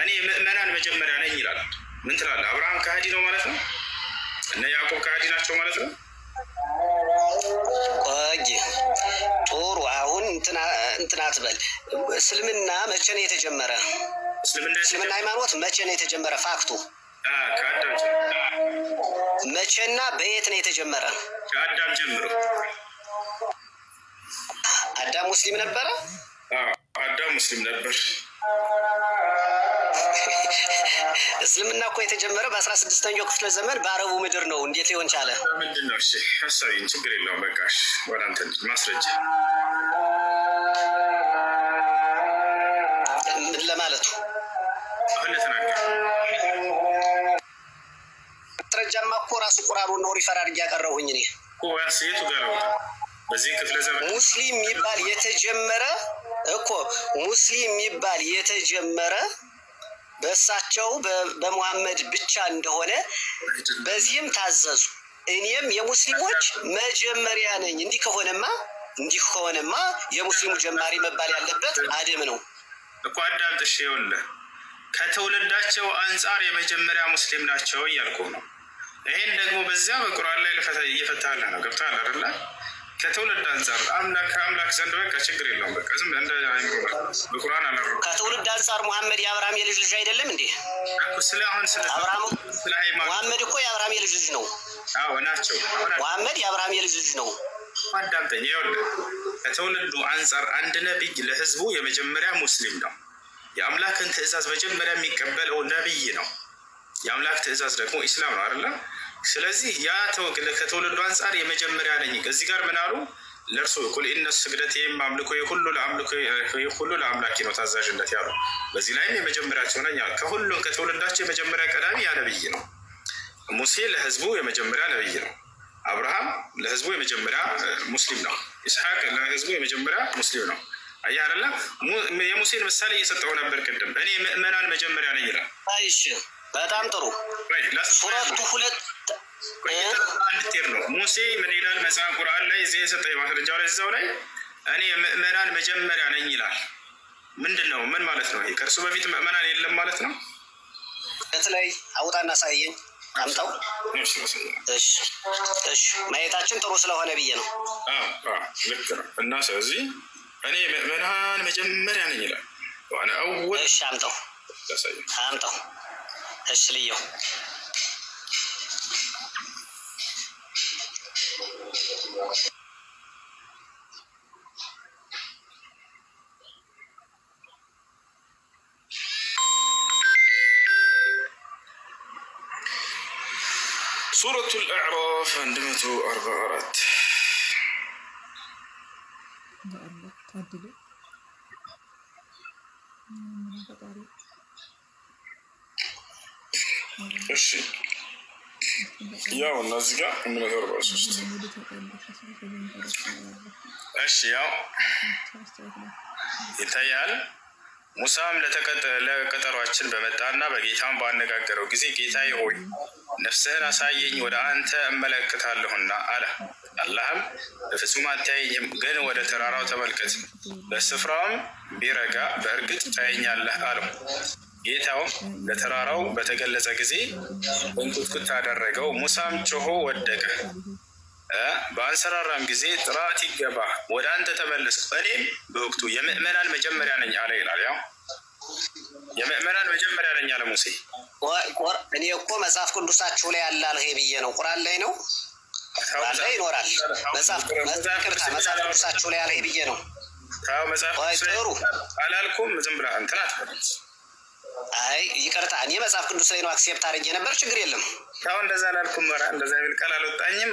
እኔ ምእመናን መጀመሪያ ነኝ ይላል። ምን ትላለህ? አብርሃም ከሃዲ ነው ማለት ነው? እነ ያዕቆብ ከሃዲ ናቸው ማለት ነው? ቆይ ጥሩ። አሁን እንትና አትበል። እስልምና መቼ ነው የተጀመረ? እስልምና ሃይማኖት መቼ ነው የተጀመረ? ፋክቱ ከአዳም መቼና በየት ነው የተጀመረ? ከአዳም ጀምሮ። አዳም ሙስሊም ነበረ? አዳም ሙስሊም ነበር። እስልምና እኮ የተጀመረ በ16ኛው ክፍለ ዘመን በአረቡ ምድር ነው። እንዴት ሊሆን ቻለ? ምንድን ነው? እሺ ሀሳቢን ችግር የለውም። በቃሽ ወደ አንተ ማስረጃ ምን ለማለቱ አሁን ተናገር። ማስረጃማ እኮ ራሱ ቁርአኑን ነው ሪፈር አድርጌ ያቀረብኩኝ እኔ እኮ ያስየቱ ጋር ነው። በዚህ ክፍለ ዘመን ሙስሊም የሚባል የተጀመረ እኮ ሙስሊም የሚባል የተጀመረ በእሳቸው በሙሐመድ ብቻ እንደሆነ በዚህም ታዘዙ። እኔም የሙስሊሞች መጀመሪያ ነኝ። እንዲህ ከሆነማ የሙስሊሙ ጀማሪ መባል ያለበት አደም ነው እኮ። አዳም ጥሽውለ ከተወለዳቸው አንፃር የመጀመሪያ ሙስሊም ናቸው እያልኩ ነው። ይሄን ደግሞ በዚያ በቁርአን ላይ እየፈታለ ነው። ገብቶሃል አይደለ? ከተወለድ አንፃር ከአምላክ ዘንድ በቃ ችግር የለውም። በቃ ዝም እንደ አይምሮ በቁርአን አላሩ ከተወለድ አንፃር ሙሐመድ የአብርሃም የልጅ ልጅ አይደለም እንዴ? ስለ አብርሃም ስለ ሃይማኖት ሙሐመድ እኮ የአብርሃም የልጅ ልጅ ነው። አዎ ናቸው። ሙሐመድ የአብርሃም የልጅ ልጅ ነው። አዳምጠኝ። ይኸውልህ ከተወለዱ አንፃር አንድ ነብይ ለህዝቡ የመጀመሪያ ሙስሊም ነው። የአምላክን ትእዛዝ መጀመሪያ የሚቀበለው ነብይ ነው። የአምላክ ትእዛዝ ደግሞ ኢስላም ነው አይደለ? ስለዚህ ያ ከተወለዱ አንፃር የመጀመሪያ ነኝ። እዚህ ጋር ምን አሉ? ለእርሱ ቁል ኢነ ስግደቴም አምልኮዬ ሁሉ ለአምላኬ ነው ታዛዥነት ያሉ። በዚህ ላይም የመጀመሪያቸው ነኝ አለ። ከሁሉም ከተወለዳቸው የመጀመሪያ ቀዳሚ ያ ነብይ ነው። ሙሴ ለህዝቡ የመጀመሪያ ነብይ ነው። አብርሃም ለህዝቡ የመጀመሪያ ሙስሊም ነው። ኢስሐቅ ለህዝቡ የመጀመሪያ ሙስሊም ነው። አየህ አይደለ? የሙሴን ምሳሌ እየሰጠው ነበር ቅድም። እኔ ምእመናን መጀመሪያ ነኝ ይላል። እሺ በጣም ጥሩ። ሱረቱ ሁለት አንድቴር ነው። ሙሴ ምን ይላል? መጽሐፍ ቁርአን ላይ እዚህ የሰጠው ማስረጃው ላይ እዛው ላይ እኔ ምእመናን መጀመሪያ ነኝ ይላል። ምንድን ነው? ምን ማለት ነው? ከእርሱ በፊት ምእመናን የለም ማለት ነው? ላይ አውጣና ሳየኝ አምጣው። እሺ ማየታችን ጥሩ ስለሆነ ብዬ ነው። ልክ ነው። እና ስለዚህ እኔ ምእመናን መጀመሪያ ነኝ ይላል። ዋና አወል እሺ አምጣው። እሺ ልየው ሱረቱል አዕራፍ 144 እሺ ያው እነዚህ ጋር ምንገር ባሱስት እሺ ያው ይታያል። ሙሳም ለቀጠሯችን በመጣና በጌታም ባነጋገረው ጊዜ ጌታዬ ሆይ ነፍስህን አሳየኝ ወደ አንተ እመለከታለሁና አለ። አላህም በፍጹም አታየኝም፣ ግን ወደ ተራራው ተመልከት፣ በስፍራውም ቢረጋ በእርግጥ ታየኛለህ አለው። ጌታውም ለተራራው በተገለጸ ጊዜ እንቁጥቁጥ አደረገው። ሙሳም ጮሆ ወደቀ። በአንሰራራም ጊዜ ጥራት ይገባ ወደ አንተ ተመለስ፣ እኔም በወቅቱ የምእመናን መጀመሪያ ነኝ አለ ይላል። ያው የምእመናን መጀመሪያ ነኝ አለ ሙሴ። እኔ እኮ መጽሐፍ ቅዱሳችሁ ላይ ያላል ይሄ ብዬ ነው። ቁርአን ላይ ነው ላይ ይኖራል። መጽሐፍ ቅዱሳችሁ ላይ ያለ ይሄ ብዬ ነው። ታው መጽሐፍ አላልኩም ዝም ብለህ እንትን አትበል። አይ ይቅርታ እኔ መጽሐፍ ቅዱስ ላይ ነው አክሴፕት አድርጌ ነበር ችግር የለም። ታው እንደዛ አላልኩም መራ እንደዛ ቢል ቃል አልወጣኝም።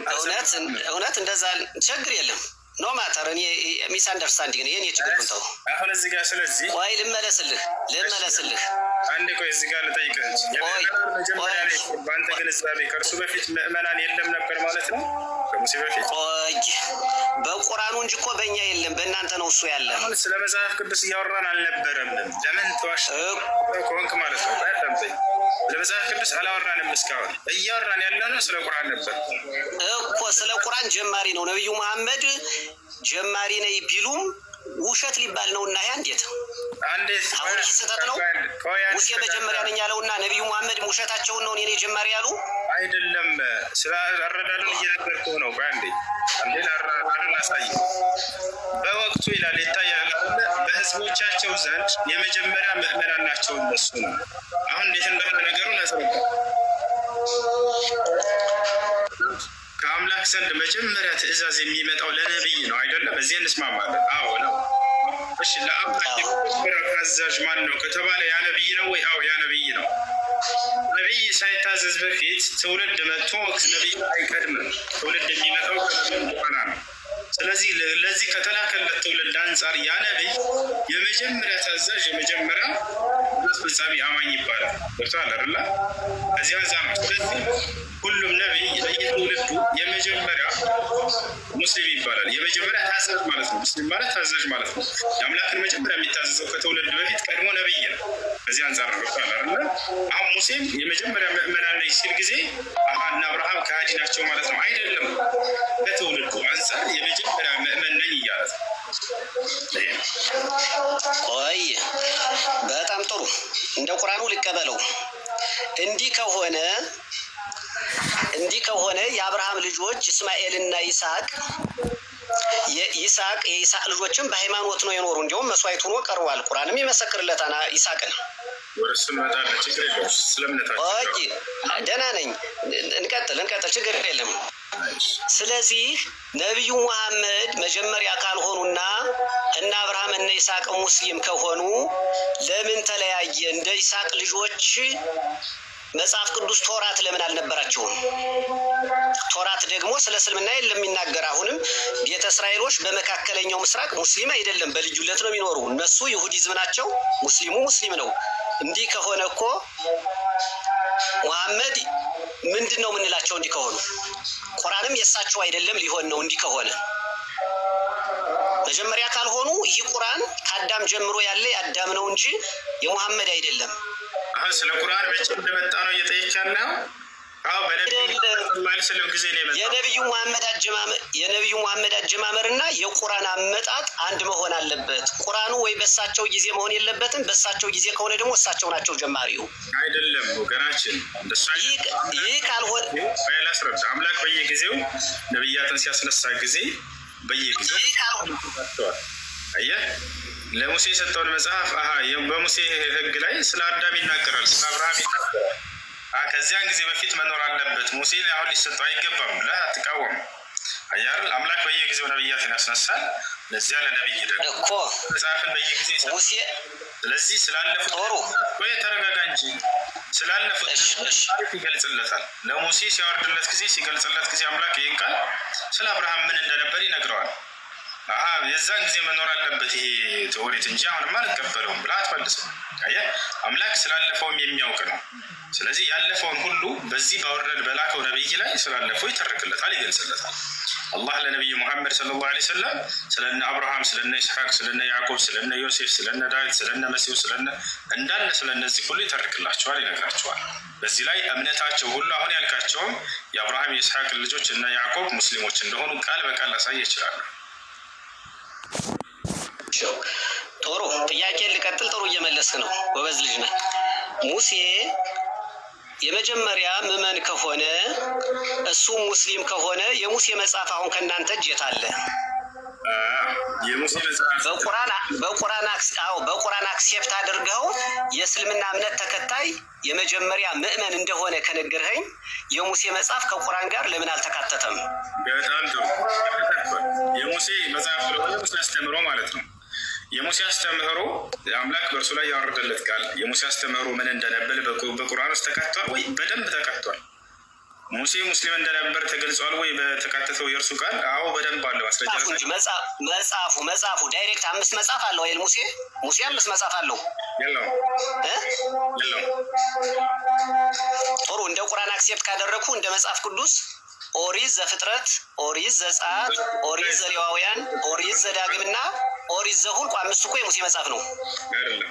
እውነት እንደዛ ችግር የለም። ኖ ማተር እኔ ሚስ አንደርስታንዲንግ ነው የኔ ችግር ነው። አሁን እዚህ ጋር ስለዚህ ቆይ ልመለስልህ አንዴ ቆይ እዚህ ጋር ልጠይቅህ መጀመሪያ ላይ በአንተ ግንዛቤ ከእርሱ በፊት ምዕመናን የለም ነበር ማለት ነው? ከሙሴ በፊት ቆይ በቁርአኑ እንጂ እኮ በእኛ የለም በእናንተ ነው እሱ ያለ። አሁን ስለ መጽሐፍ ቅዱስ እያወራን አልነበረም? ለምን ተዋሽ ከሆንክ ማለት ነው? ታዳምጠኝ። ለመጽሐፍ ቅዱስ አላወራንም እስካሁን እያወራን ያለነው ስለ ቁርአን ነበር እኮ። ስለ ቁርአን ጀማሪ ነው ነብዩ መሐመድ ጀማሪ ነኝ ቢሉም ውሸት ሊባል ነውና ያ እንዴት አሁን ይስተት ነው? ሙሴ መጀመሪያ ነኝ ያለውና ነብዩ መሐመድ ውሸታቸውን ነው እኔ ጀማሪ ያሉ አይደለም። ስለ አረዳዱን እየነገርኩ ነው። ባንዴ አረዳዱን አሳይ። በወቅቱ ይላል ይታያል በህዝቦቻቸው ዘንድ የመጀመሪያ ምዕመናን ናቸው እነሱ ነው። አሁን እንዴት እንደሆነ ነገሩን አስረዳ። ከአምላክ ዘንድ መጀመሪያ ትእዛዝ የሚመጣው ለነብይ ነው አይደለም? በዚህ እንስማማለን። አዎ ነው። እሺ ለአምላክ ታዛዥ ማን ነው ከተባለ ያ ነብይ ነው ወይ? አዎ ያ ነብይ ነው። ነብይ ሳይታዘዝ በፊት ትውልድ መጥቶ ነብይ አይቀድምም። ትውልድ የሚመጣው ከነብይ በኋላ ነው። ስለዚህ ለዚህ ከተላከለት ትውልድ አንጻር ያ ነብይ የመጀመሪያ ታዛዥ የመጀመሪያ ፍጻሜ አማኝ ይባላል። ወጣላ አይደለ? እዚህ አዛም ስለዚህ ሁሉም ነብይ ለየትውልዱ የመጀመሪያ ሙስሊም ይባላል። የመጀመሪያ ታዛዥ ማለት ነው። ሙስሊም ማለት ታዛዥ ማለት ነው። የአምላክን መጀመሪያ የሚታዘዘው ከትውልድ በፊት ቀድሞ ነብይ ነው። በዚህ አንጻር ወጣላ አይደለ? አሁን ሙስሊም የመጀመሪያ ምዕመናን ነኝ ሲል ጊዜ እና አብርሃም ከሃዲ ናቸው ማለት ነው አይደለም። ከትውልዱ አንጻር የመጀመሪያ ምዕመን ነኝ እያለ ቆይ በጣም ጥሩ እንደ ቁርአኑ ልቀበለው። እንዲህ ከሆነ የአብርሃም ልጆች እስማኤልና ይስሐቅ የይስሐቅ ልጆችም በሃይማኖት ነው የኖሩ። እንዲሁም መስዋዕት ሆኖ ቀርቧል። ቁርአንም ይመሰክርለታል ይስሐቅን። ወርሱን መጣለ ችግር የለም። ስለምነታቸው ቆይ ደህና ነኝ። እንቀጥል ችግር የለም። ስለዚህ ነብዩ መሐመድ መጀመሪያ ካልሆኑና እና አብርሃም እና ይስሐቅ ሙስሊም ከሆኑ ለምን ተለያየ? እንደ ይስሐቅ ልጆች መጽሐፍ ቅዱስ ቶራት ለምን አልነበራቸውም? ቶራት ደግሞ ስለ እስልምና የለም የሚናገር። አሁንም ቤተ እስራኤሎች በመካከለኛው ምስራቅ ሙስሊም አይደለም በልዩነት ነው የሚኖሩ። እነሱ ይሁዲዝም ናቸው፣ ሙስሊሙ ሙስሊም ነው። እንዲህ ከሆነ እኮ መሐመድ ምንድነው የምንላቸው? እንዲህ ከሆኑ ቁርአንም የሳቸው አይደለም ሊሆን ነው። እንዲህ ከሆነ መጀመሪያ ካልሆኑ ይህ ቁርአን ከአዳም ጀምሮ ያለ የአዳም ነው እንጂ የመሐመድ አይደለም። አሁን ስለ ቁርአን ብቻ እንደመጣ ነው እየጠየቅያለሁ። አዎ በነብዩ ጊዜ ነው የመጣው። የነብዩ መሐመድ አጀማመርና የቁርአን አመጣጥ አንድ መሆን አለበት። ቁርአኑ ወይ በሳቸው ጊዜ መሆን የለበትም። በሳቸው ጊዜ ከሆነ ደግሞ እሳቸው ናቸው ጀማሪው አይደለም ወገናችን። ይህ ካልሆነ ባይላስረዳ አምላክ በየጊዜው ነብያትን ሲያስነሳ ጊዜ በየጊዜው አየህ ለሙሴ የሰጠውን መጽሐፍ በሙሴ ህግ ላይ ስለ አዳም ይናገራል፣ ስለ አብርሃም ይናገራል። ከዚያን ጊዜ በፊት መኖር አለበት። ሙሴ አሁን ሊሰጠው አይገባም ብለህ አትቃወም። አያል አምላክ በየጊዜው ነብያትን ያስነሳል። ለዚያ ለነብይ ደግሞ እኮ መጽሐፍን በየጊዜው ሙሴ ስለዚህ ስላለፉት ወይ ተረጋጋ እንጂ ስላለፉት ይገልጽለታል። ለሙሴ ሲያወርድለት ጊዜ ሲገልጽለት ጊዜ አምላክ ይሄን ቃል ስለ አብርሃም ምን እንደነበር ይነግረዋል። የዛን ጊዜ መኖር አለበት ይሄ ተወሪት እንጂ አሁንማ አልቀበለውም ብለህ አትመልስም። አየህ አምላክ ስላለፈውም የሚያውቅ ነው። ስለዚህ ያለፈውን ሁሉ በዚህ ባወረድ በላከው ነብይ ላይ ስላለፈው ይተርክለታል፣ ይገልጽለታል። አላህ ለነብዩ መሐመድ ሰለላሁ ዐለይሂ ወሰለም ስለነ አብርሃም፣ ስለነ ይስሐቅ፣ ስለነ ያዕቆብ፣ ስለነ ዮሴፍ፣ ስለነ ዳዊት፣ ስለነ መሲሁ ስለነዚህ ሁሉ ይተርክላቸዋል፣ ይነግራቸዋል። በዚህ ላይ እምነታቸው ሁሉ አሁን ያልካቸውም የአብርሃም የይስሐቅ ልጆች እና ያዕቆብ ሙስሊሞች እንደሆኑ ቃል በቃል ላሳይ ይችላል። ጥሩ ጥያቄ ልቀጥል። ጥሩ እየመለስክ ነው፣ ጎበዝ ልጅ ነህ። ሙሴ የመጀመሪያ ምዕመን ከሆነ እሱ ሙስሊም ከሆነ የሙሴ መጽሐፍ አሁን ከናንተ እጅ የት አለ? የሙሴ መጽሐፍ በቁርአን አክሴፕት አድርገው የእስልምና እምነት ተከታይ የመጀመሪያ ምዕመን እንደሆነ ከነገርኸኝ የሙሴ መጽሐፍ ከቁርአን ጋር ለምን አልተካተተም? በጣም ጥሩ። የሙሴ መጽሐፍ ስለሆነ አስተምሮ ማለት ነው። የሙሴ አስተምህሮ አምላክ በእርሱ ላይ ያወረደለት ቃል የሙሴ አስተምህሮ ምን እንደነበር በቁርአን ውስጥ ተካቷል ወይ? በደንብ ተካቷል። ሙሴ ሙስሊም እንደነበር ተገልጿል ወይ? በተካተተው የእርሱ ቃል አዎ፣ በደንብ አለ ማስረጃ። መጽሐፉ ዳይሬክት 5 መጽሐፍ አለው አይደል? ሙሴ 5 መጽሐፍ አለው የለው? ጥሩ። እንደ ቁርአን አክሴፕት ካደረኩ እንደ መጽሐፍ ቅዱስ ኦሪት ዘፍጥረት፣ ኦሪት ዘጸአት፣ ኦሪት ዘሌዋውያን፣ ኦሪት ዘዳግምና ኦሪት ዘኍልቍ 5 እኮ የሙሴ መጽሐፍ ነው አይደለም?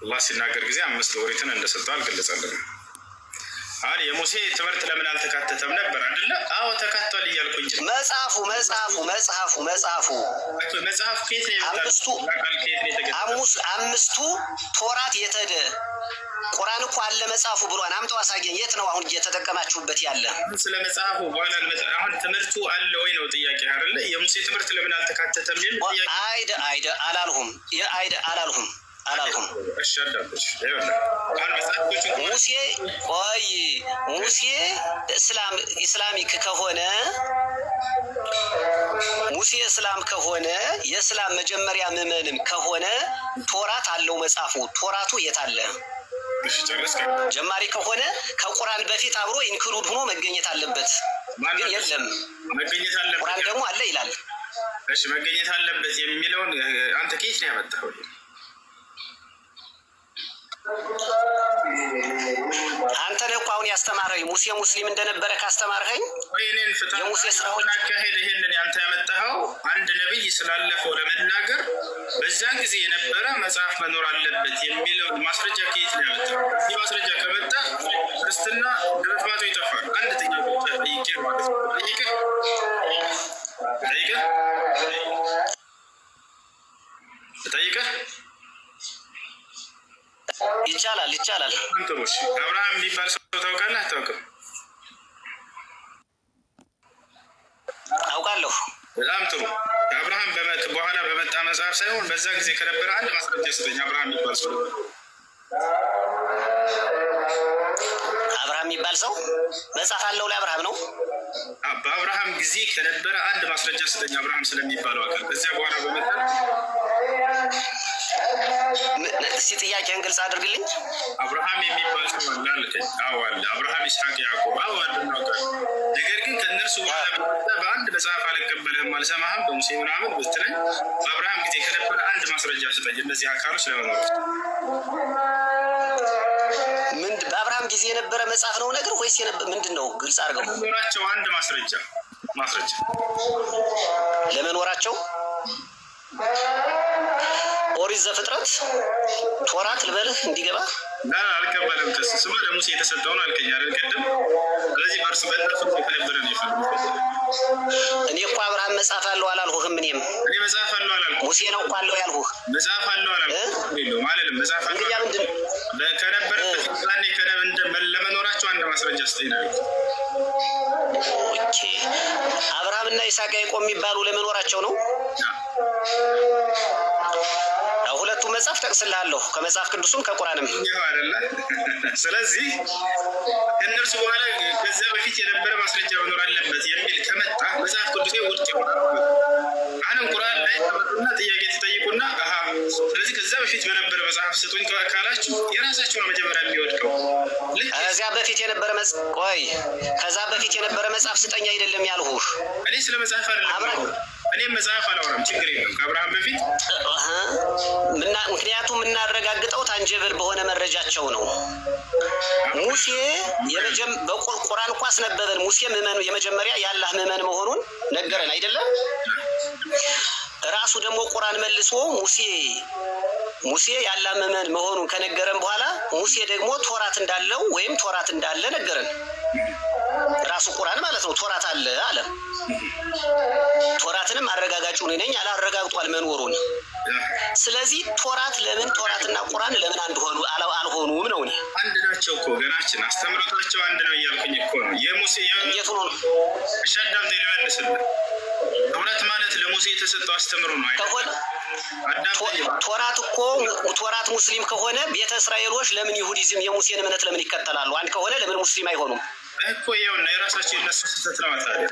አላህ ሲናገር ጊዜ 5 ኦሪትን እንደሰጠው አልገለጸልንም። አሁን የሙሴ ትምህርት ለምን አልተካተተም ነበር አይደለ? አዎ ተካቷል እያልኩኝ መጽሐፉ ከየት ነው የመጣው? አምስቱ ቶራት የተደ ቁርአን እኮ አለ መጽሐፉ ብሏን አምጣው አሳየኝ። የት ነው አሁን እየተጠቀማችሁበት ያለ? ስለ መጽሐፉ በኋላ አሁን ትምህርቱ አለ ወይ ነው ጥያቄ አይደለ? የሙሴ ትምህርት ለምን አልተካተተም ነው ጥያቄ። አይደ አላልሁም። እሺ አዳምጪ። ሙሴ ኢስላሚክ ከሆነ እስላም ከሆነ የእስላም መጀመሪያ ምዕመንም ከሆነ ቶራት አለው መጽሐፉ። ቶራቱ የት አለ? ጀማሪ ከሆነ ከቁርአን በፊት አብሮ ኢንክሉድ ሆኖ መገኘት አለበት። ግን የለም መገኘት አለበት። ቁርአን ደግሞ አለ ይላል። እሺ መገኘት አለበት የሚለውን አንተ ከየት ነው ያመጣኸው? አንተ ነህ እኮ አሁን ያስተማረኝ። ሙሴ ሙስሊም እንደነበረ ካስተማርኸኝ የሙሴ ስራዎች አካሄድ ይሄንን ያንተ ያመጣኸው አንድ ነብይ ስላለፈው ለመናገር በዛን ጊዜ የነበረ መጽሐፍ መኖር አለበት የሚለው ማስረጃ ከየት ነው ያመጣኸው? ይህ ማስረጃ ከመጣ ክርስትና ድርፋቱ ይጠፋል። አንድ ጥያቄ ጠይቄ ማለት ነው። ጠይቀህ ይቻላል። ጥሩሽ አብርሃም የሚባል ሰው ታውቃለህ? አታውቅም? አውቃለሁ። በጣም ጥሩ። አብርሃም በኋላ በመጣ መጽሐፍ ሳይሆን በዛ ጊዜ ከነበረ አንድ ማስረጃ ስጠኝ። አብርሃም የሚባል ሰው መጽሐፍ አለው ለአብርሃም ነው። በአብርሃም ጊዜ ከነበረ አንድ ማስረጃ ስጠኝ። አብርሃም ስለሚባለው አካል ከዚያ በኋላ በመጣ እስቲ ጥያቄን ግልጽ አድርግልኝ። አብርሃም የሚባል ሰው አለ አልከኝ? አዎ አለ። አብርሃም፣ ይስሐቅ፣ ያዕቆብ አዎ አለ እናውቃለን። ነገር ግን ከእነርሱ በአንድ መጽሐፍ አልቀበልህም አልሰማህም በሙሴ ምናምን ብትለኝ በአብርሃም ጊዜ ከነበረ አንድ ማስረጃ ስጠኝ እነዚህ አካሎች ለመኖራቸው። በአብርሃም ጊዜ የነበረ መጽሐፍ ነው ነገር ወይስ ምንድን ነው? ግልጽ አድርገው። ለመኖራቸው አንድ ማስረጃ ለመኖራቸው ኦሪት ዘፍጥረት ቶራት ልበልህ እንዲገባ አልቀበለም። ስማ ለሙሴ የተሰጠውን አልከኝ አይደል ቅድም? ስለዚህ በእርሱ በእነርሱ ከነበረ ነው የፈለጉት። እኔ እኮ አብርሃም መጽሐፍ አለው አላልሁህም? እኔ መጽሐፍ አለው አላልኩህ? ሙሴ ነው እኮ አለው ያልሁህ። መጽሐፍ አለው አላልኩህ? ማለት መጽሐፍ አለው ከነበረ ለመኖራቸው አንድ ማስረጃ ስጠኝ ነው ያልኩት። ኦኬ አብርሃምና ይስሐቅ ያዕቆብ የሚባሉ ለመኖራቸው ነው። ሁለቱ መጽሐፍ ጠቅስልሃለሁ ከመጽሐፍ ቅዱስም ከቁርአንም አይደለ? ስለዚህ ከእነርሱ በኋላ ከዚያ በፊት የነበረ ማስረጃ መኖር አለበት የሚል ከመጣ መጽሐፍ ቅዱስ ውድቅ ይሆናል። አሁንም ቁርአን ላይ ተመጡና ጥያቄ ትጠይቁና ስለዚህ ከዛ በፊት በነበረ መጽሐፍ ስጡኝ ካላችሁ የራሳችሁ ነው መጀመሪያ የሚወድቀው። ከዛ በፊት የነበረ መጽሐፍ ስጠኝ አይደለም ያልሁህ። እኔ ስለ መጽሐፍ አይደለም እኔ መጽሐፍ አላወራም። ችግር የለም ከአብርሃም በፊት ምክንያቱም የምናረጋግጠው ታንጀብል በሆነ መረጃቸው ነው። ሙሴ በቁርአን እኮ አስነበበን። ሙሴ ምዕመኑ የመጀመሪያ የአላህ ምዕመን መሆኑን ነገረን አይደለም? ራሱ ደግሞ ቁርአን መልሶ ሙሴ የአላህ ምዕመን መሆኑን ከነገረን በኋላ ሙሴ ደግሞ ቶራት እንዳለው ወይም ቶራት እንዳለ ነገረን። ራሱ ቁርአን ማለት ነው። ቶራት አለ አለ። ቶራትንም አረጋጋጩ ነኝ አላረጋግጧል መኖሩን። ስለዚህ ቶራትና ቁርአን ለምን አንድ ሆኑ አልሆኑም ነው? እኔ አንድ ናቸው እኮ ገናችን አስተምሮታቸው አንድ ነው እያልኩኝ እኮ ነው። የሙሴ እንዴት ሆኖ ነው? ሸዳም ተይለመስል ቶራት ማለት ለሙሴ የተሰጠው አስተምሮ ነው አይደል? ቶራት ሙስሊም ከሆነ ቤተ እስራኤሎች ለምን ይሁዲዝም የሙሴን እምነት ለምን ይከተላሉ? አንድ ከሆነ ለምን ሙስሊም አይሆኑም? እኮ ይኸውና የራሳቸው የነሱ ስህተት ነው ታዲያ።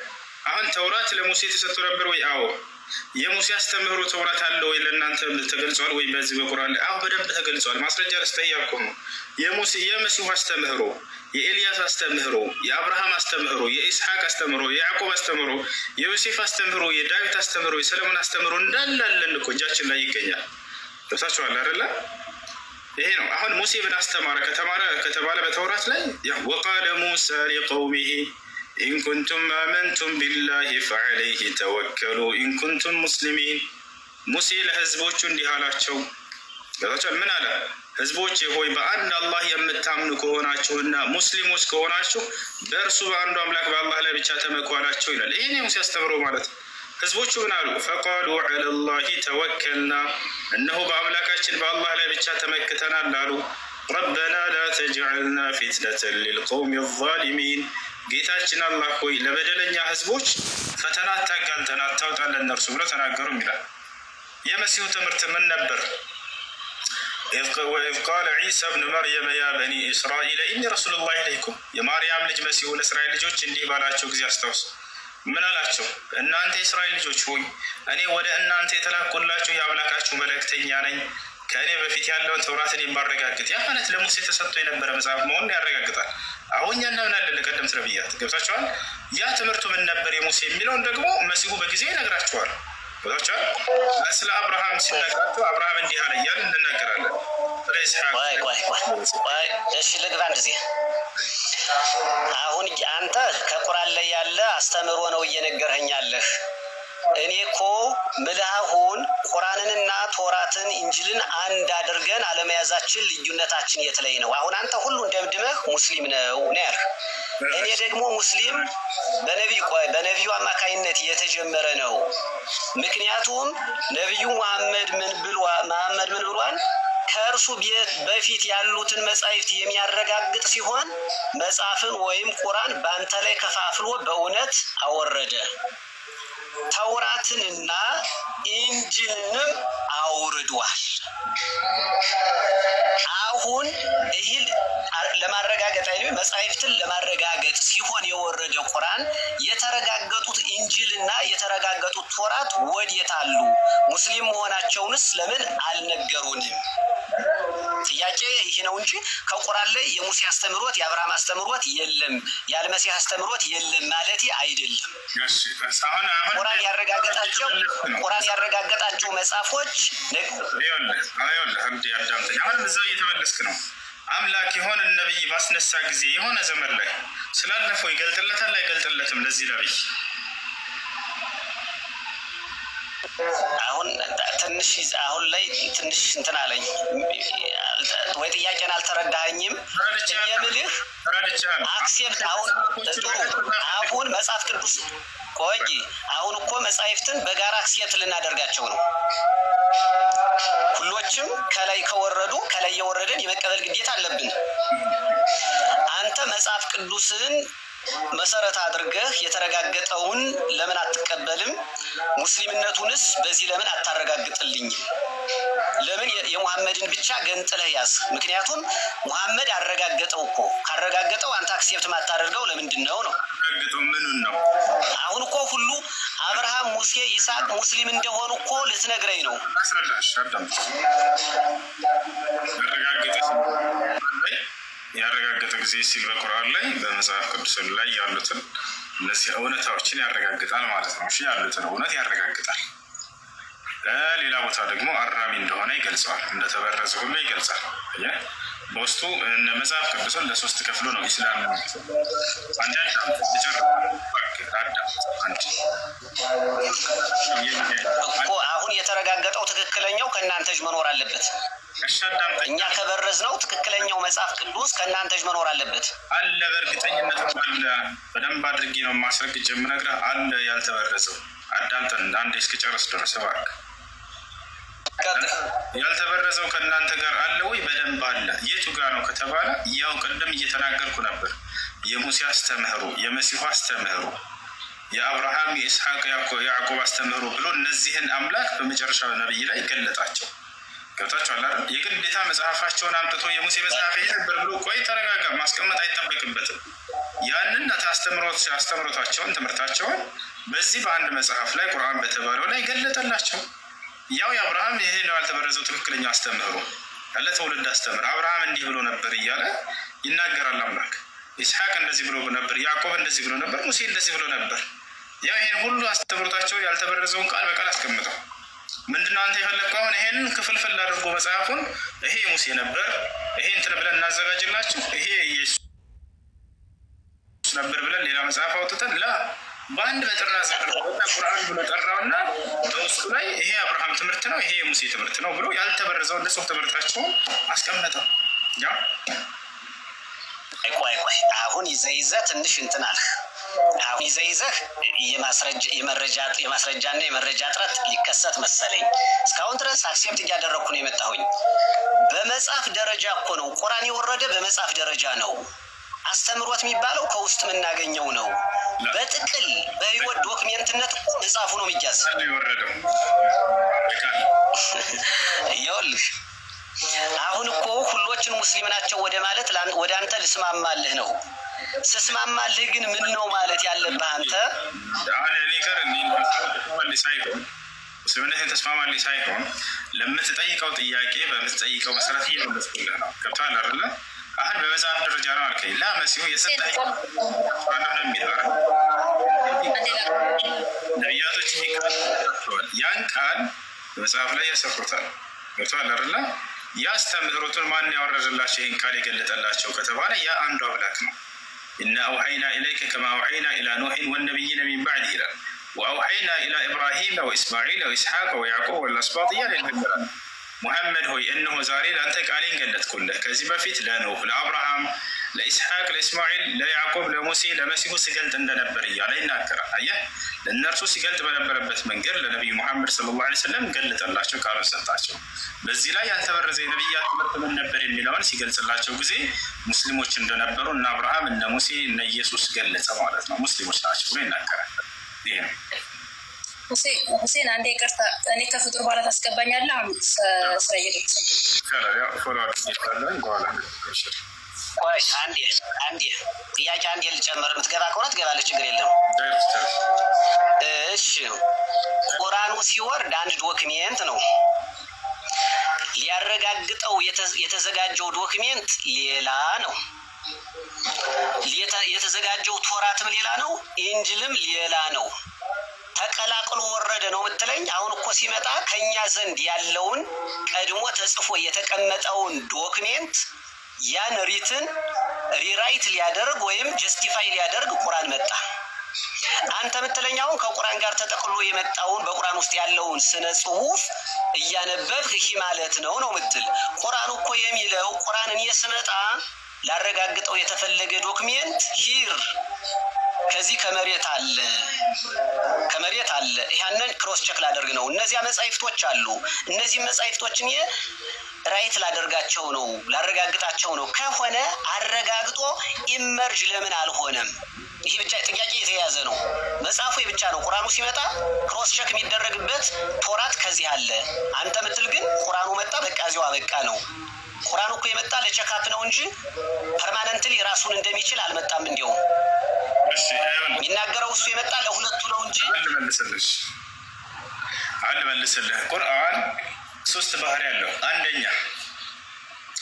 አሁን ተውራት ለሙሴ ተሰጥቶ ነበር ወይ? አዎ። የሙሴ አስተምህሮ ተውራት አለ ወይ? ለእናንተ ተገልጿል ወይ? በዚህ በቁርአን ላይ አዎ በደንብ ተገልጿል። ማስረጃ ልስጠያልኩ ነው። የሙሴ የመሲሁ አስተምህሮ፣ የኤልያስ አስተምህሮ፣ የአብርሃም አስተምህሮ፣ የኢስሐቅ አስተምህሮ፣ የያዕቆብ አስተምህሮ፣ የዮሴፍ አስተምህሮ፣ የዳዊት አስተምህሮ፣ የሰለሞን አስተምህሮ እንዳለ አለን እኮ እጃችን ላይ ይገኛል። ገብታችኋል አይደለ? ይሄ ነው። አሁን ሙሴ ምን አስተማረ ከተባለ በተውራት ላይ ወቃለ ሙሳ ሊቀውሚሂ ኢን ኩንቱም አመንቱም ቢላሂ ፈዐለይሂ ተወከሉ ኢን ኩንቱም ሙስሊሚን። ሙሴ ለህዝቦቹ እንዲህ አላቸው። ገብታችኋል? ምን አለ? ህዝቦቼ ሆይ በአንድ አላህ የምታምኑ ከሆናችሁና ሙስሊሞች ከሆናችሁ በእርሱ በአንዱ አምላክ በአላህ ላይ ብቻ ተመኩ አላቸው ይላል። ይሄ ነው ሙሴ አስተምሮ ማለት። ህዝቦቹ ምን አሉ? ፈቃሉ ዐለላሂ ተወከልና፣ እነሆ በአምላካችን በአላህ ላይ ብቻ ተመክተናል አሉ። ረበና ላ ተጅዐልና ፊትነተን ሊልቀውሚ ዛሊሚን፣ ጌታችን አላህ ሆይ ለበደለኛ ህዝቦች ፈተና አታጋልጠን አታውጣን ለእነርሱ ብለው ተናገሩ ይላል። የመሲሁ ትምህርት ምን ነበር? وإذ قال عيسى ابن مريم يا بني إسرائيل إني رسول الله إليكم، የማርያም ልጅ መሲሁ ለእስራኤል ልጆች እንዲህ ባላቸው ጊዜ አስታውሱ። ምን አላቸው? እናንተ የእስራኤል ልጆች ሆይ እኔ ወደ እናንተ የተላኩላችሁ የአምላካችሁ መልእክተኛ ነኝ። ከእኔ በፊት ያለውን ተውራትን የማረጋግጥ። ያ ማለት ለሙሴ ተሰጥቶ የነበረ መጽሐፍ መሆኑን ያረጋግጣል። አሁን እኛ እናምናለን ለቀደምት ነቢያት። ገብታችኋል? ያ ትምህርቱ ምን ነበር የሙሴ የሚለውን ደግሞ መሲሁ በጊዜው ይነግራችኋል። ገብታችኋል? ስለ አብርሃም ሲነግራቸው አብርሃም እንዲህ አለ እያልን እንናገራለን። እሺ ልግባ እንደዚህ። አሁን አንተ ከቁርአን ላይ ያለ አስተምሮ ነው እየነገርኸኛለህ። እኔ እኮ ምልሃሁን ቁርአንንና ቶራትን እንጅልን አንድ አድርገን አለመያዛችን ልዩነታችን የት ላይ ነው? አሁን አንተ ሁሉ እንደምድመህ ሙስሊም ነው ያልህ፣ እኔ ደግሞ ሙስሊም በነቢዩ አማካይነት የተጀመረ ነው። ምክንያቱም ነቢዩ መሐመድ ምን ብሏል? ከእርሱ በፊት ያሉትን መጻሕፍት የሚያረጋግጥ ሲሆን መጽሐፍን ወይም ቁርአን በአንተ ላይ ከፋፍሎ በእውነት አወረደ። ተውራትንና ኢንጂልንም አውርዷል። አሁን ይህን ለማረጋገጥ አይደለም መጻሕፍትን ለማረጋገጥ ሲሆን የወረደ ቁርአን የተረጋገጡት ኢንጂልና የተረጋገጡት ቶራት ወዴት አሉ? ሙስሊም መሆናቸውንስ ለምን አልነገሩንም? ጥያቄ ይሄ ነው እንጂ ከቁርአን ላይ የሙሴ አስተምሮት የአብርሃም አስተምሮት የለም ያልመሲህ አስተምሮት የለም ማለት አይደለም። ቁርአን ያረጋገጣቸው መጽሐፎች አንድ ያዳምጠኝ። አሁን እዛው እየተመለስክ ነው። አምላክ የሆነ ነብይ ባስነሳ ጊዜ የሆነ ዘመን ላይ ስላለፈው ይገልጥለታል አይገልጥለትም? ለዚህ ነብይ አሁን ላይ ትንሽ እንትን አለኝ ወይ ጥያቄን አልተረዳኸኝም? የምልህ አክሴፕት አሁን መጽሐፍ ቅዱስ ቆይ አሁን እኮ መጽሐፍትን በጋራ አክሴፕት ልናደርጋቸው ነው። ሁሎችም ከላይ የወረደን የመቀበል ግዴታ አለብን። አንተ መጽሐፍ ቅዱስን መሰረት አድርገህ የተረጋገጠውን ለምን አትቀበልም? ሙስሊምነቱንስ በዚህ ለምን አታረጋግጥልኝም? ለምን የሙሐመድን ብቻ ገንጥለህ ያዝ? ምክንያቱም ሙሐመድ አረጋገጠው እኮ። ካረጋገጠው አንተ አክሴፕት ማታደርገው ለምንድን ነው? አረጋገጠው ምኑን ነው? አሁን እኮ ሁሉ አብርሃም፣ ሙሴ፣ ይስሐቅ ሙስሊም እንደሆኑ እኮ ልትነግረኝ ነው። አስረዳሽ አዳም ያረጋገጠ ጊዜ ሲል በቁርአን ላይ በመጽሐፍ ቅዱስ ላይ ያሉትን እነዚህ እውነታዎችን ያረጋግጣል ማለት ነው። እሺ ያሉትን እውነት ያረጋግጣል። ሌላ ቦታ ደግሞ አራሚ እንደሆነ ይገልጻል፣ እንደተበረዘ ሁሉ ይገልጻል። በውስጡ መጽሐፍ ቅዱስን ለሶስት ከፍሎ ነው ኢስላም ነው። አሁን የተረጋገጠው ትክክለኛው ከእናንተ መኖር አለበት። እኛ ከበረዝ ነው ትክክለኛው መጽሐፍ ቅዱስ ከእናንተ መኖር አለበት አለ። በእርግጠኝነት አለ። በደንብ አድርጌ ነው ማስረግጬ የምነግርህ አለ። ያልተበረዘው አዳምጠን አንዴ እስክጨርስ ድረስ እባክህ። ያልተበረዘው ከእናንተ ጋር አለ ወይ? በደንብ አለ። የቱ ጋር ነው ከተባለ ያው ቅድም እየተናገርኩ ነበር። የሙሴ አስተምህሮ፣ የመሲሁ አስተምህሮ፣ የአብርሃም፣ የኢስሐቅ፣ ያዕቆብ አስተምህሮ ብሎ እነዚህን አምላክ በመጨረሻው ነብይ ላይ ገለጣቸው። ገብታችኋል አይደል? የግዴታ መጽሐፋቸውን አምጥቶ የሙሴ መጽሐፍ ይሄ ነበር ብሎ ቆይ ተረጋጋ ማስቀመጥ አይጠበቅበትም። ያንን አስተምሮታቸውን ትምህርታቸውን በዚህ በአንድ መጽሐፍ ላይ ቁርአን በተባለው ላይ ገለጠላቸው። ያው የአብርሃም ይሄ ነው ያልተበረዘው ትክክለኛ አስተምህሮ ለትውልድ አስተምር አብርሃም እንዲህ ብሎ ነበር እያለ ይናገራል አምላክ። ኢስሐቅ እንደዚህ ብሎ ነበር፣ ያዕቆብ እንደዚህ ብሎ ነበር፣ ሙሴ እንደዚህ ብሎ ነበር። ያው ይሄን ሁሉ አስተምሮታቸው ያልተበረዘውን ቃል በቃል አስቀምጠው ምንድነው አንተ የፈለግከው አሁን ይሄንን ክፍልፍል አድርጎ መጽሐፉን ይሄ ሙሴ ነበር ይሄ እንትን ብለን እናዘጋጅላችሁ ይሄ ኢየሱስ ነበር ብለን ሌላ መጽሐፍ አውጥተን ላ በአንድ በጥራ ዘርበና ቁርአን ብሎ ጠራውና በውስጡ ላይ ይሄ አብርሃም ትምህርት ነው ይሄ ሙሴ ትምህርት ነው ብሎ ያልተበረዘውን ንጹህ ትምህርታቸውን አስቀመጠው። ያ ቆይ አሁን ይዘህ ትንሽ እንትን አልክ። አሁን ይዘህ የማስረጃና የመረጃ እጥረት ሊከሰት መሰለኝ። እስካሁን ድረስ አክሴፕት እያደረኩ ነው የመጣሁኝ። በመጽሐፍ ደረጃ እኮ ነው ቁርአን የወረደ በመጽሐፍ ደረጃ ነው። አስተምሮት የሚባለው ከውስጥ የምናገኘው ነው። በጥቅል በህይወት ዶክሜንትነት እኮ መጽሐፉ ነው የሚያዝ የወረደው። ይኸውልህ አሁን እኮ ሁሎችን ሙስሊም ናቸው ወደ ማለት ወደ አንተ ልስማማልህ ነው። ስስማማልህ ግን ምን ነው ማለት ያለብህ አንተ? አሁን እኔ ጋር ሙስሊምነትን ተስማማልህ ሳይሆን ለምትጠይቀው ጥያቄ በምትጠይቀው መሰረት እየመለስኩልህ ነው። ገብቶሃል አይደለ? አሁን በመጽሐፍ ደረጃ ነው አልከኝ። ላ መሲሁ የሰጠኝ ነው የሚለው ነቢያቶች ይሄ ቃል ያን ቃል በመጽሐፍ ላይ ያሰፍሩታል። ገብቶሃል አይደለ? ያስተምህሩትን ማን ያወረደላቸው ይህን ቃል የገለጠላቸው ከተባለ ያ አንዱ አምላክ ነው። ኢና አውሐይና ኢለይከ ከማ አውሐይና ኢላ ኑሕን ወነቢይነ ሚን ባዕድ ይላል። ወአውሐይና ኢላ ኢብራሂም ወኢስማዒል ወኢስሐቅ ወያዕቁብ ወልአስባጥ እያለ ይነገራል። ሙሐመድ ሆይ እነሆ ዛሬ ለአንተ ቃሌን ገለጥኩልህ፣ ከዚህ በፊት ለኖህ፣ ለአብርሃም፣ ለኢስሐቅ፣ ለኢስማዒል፣ ለያዕቆብ፣ ለሙሴ፣ ለመሲሁ ሲገልጥ እንደነበር እያለ ይናገራል። አየህ፣ ለእነርሱ ሲገልጥ በነበረበት መንገድ ለነቢዩ ሙሐመድ ሰለላሁ ዐለይሂ ወሰለም ገለጠላቸው፣ ቃሉን ሰጣቸው። በዚህ ላይ ያልተበረዘ የነቢያት ትምህርት ምን ነበር የሚለውን ሲገልጽላቸው ጊዜ ሙስሊሞች እንደነበሩ እነ አብርሃም፣ እነ ሙሴ፣ እነ ኢየሱስ ገለጸ ማለት ነው። ሙስሊሞች ናቸው ብሎ ይናገራል። ይሄ ነው። ሁሴን አንዴ ይቅርታ፣ እኔ ከፍጡር በኋላ ታስገባኛለህ። አሁን ስራ እየደረሰኝ ቆይ አንዴ ጥያቄ አንዴ ልጨምር። የምትገባ ከሆነ ትገባለች፣ ችግር የለም። እሺ ቁርአኑ ሲወርድ አንድ ዶክሜንት ነው። ሊያረጋግጠው የተዘጋጀው ዶክሜንት ሌላ ነው። የተዘጋጀው ቶራትም ሌላ ነው፣ ኢንጅልም ሌላ ነው። ተቀላቅሎ ወረደ ነው የምትለኝ? አሁን እኮ ሲመጣ ከኛ ዘንድ ያለውን ቀድሞ ተጽፎ የተቀመጠውን ዶክሜንት ያን ሪትን ሪራይት ሊያደርግ ወይም ጀስቲፋይ ሊያደርግ ቁርአን መጣ። አንተ የምትለኝ አሁን ከቁርአን ጋር ተጠቅሎ የመጣውን በቁርአን ውስጥ ያለውን ስነ ጽሁፍ እያነበብክ ይህ ማለት ነው የምትል። ቁርአኑ እኮ የሚለው ቁርአንን የስመጣ ላረጋግጠው የተፈለገ ዶክሜንት ሂር ከዚህ ከመሬት አለ ያንን ክሮስ ቼክ ላደርግ ነው። እነዚያ መጻሕፍቶች አሉ። እነዚህ መጻሕፍቶችን ራይት ላደርጋቸው ነው ላረጋግጣቸው ነው ከሆነ አረጋግጦ ኢመርጅ ለምን አልሆነም? ይሄ ብቻ ጥያቄ የተያዘ ነው። መጽሐፉ ብቻ ነው ቁርአኑ ሲመጣ ክሮስ ቼክ የሚደረግበት ቶራት ከዚህ አለ። አንተ ምትል ግን ቁርአኑ መጣ በቃ እዚያው አበቃ ነው። ቁርአኑ እኮ የመጣ ለቼክአፕ ነው እንጂ ፐርማነንትሊ ራሱን እንደሚችል አልመጣም። እንዲያው የሚናገረው እሱ የመጣ ለሁለቱ ነው እንጂ አልመልስልህ። ቁርአን ሶስት ባህሪ ያለው፣ አንደኛ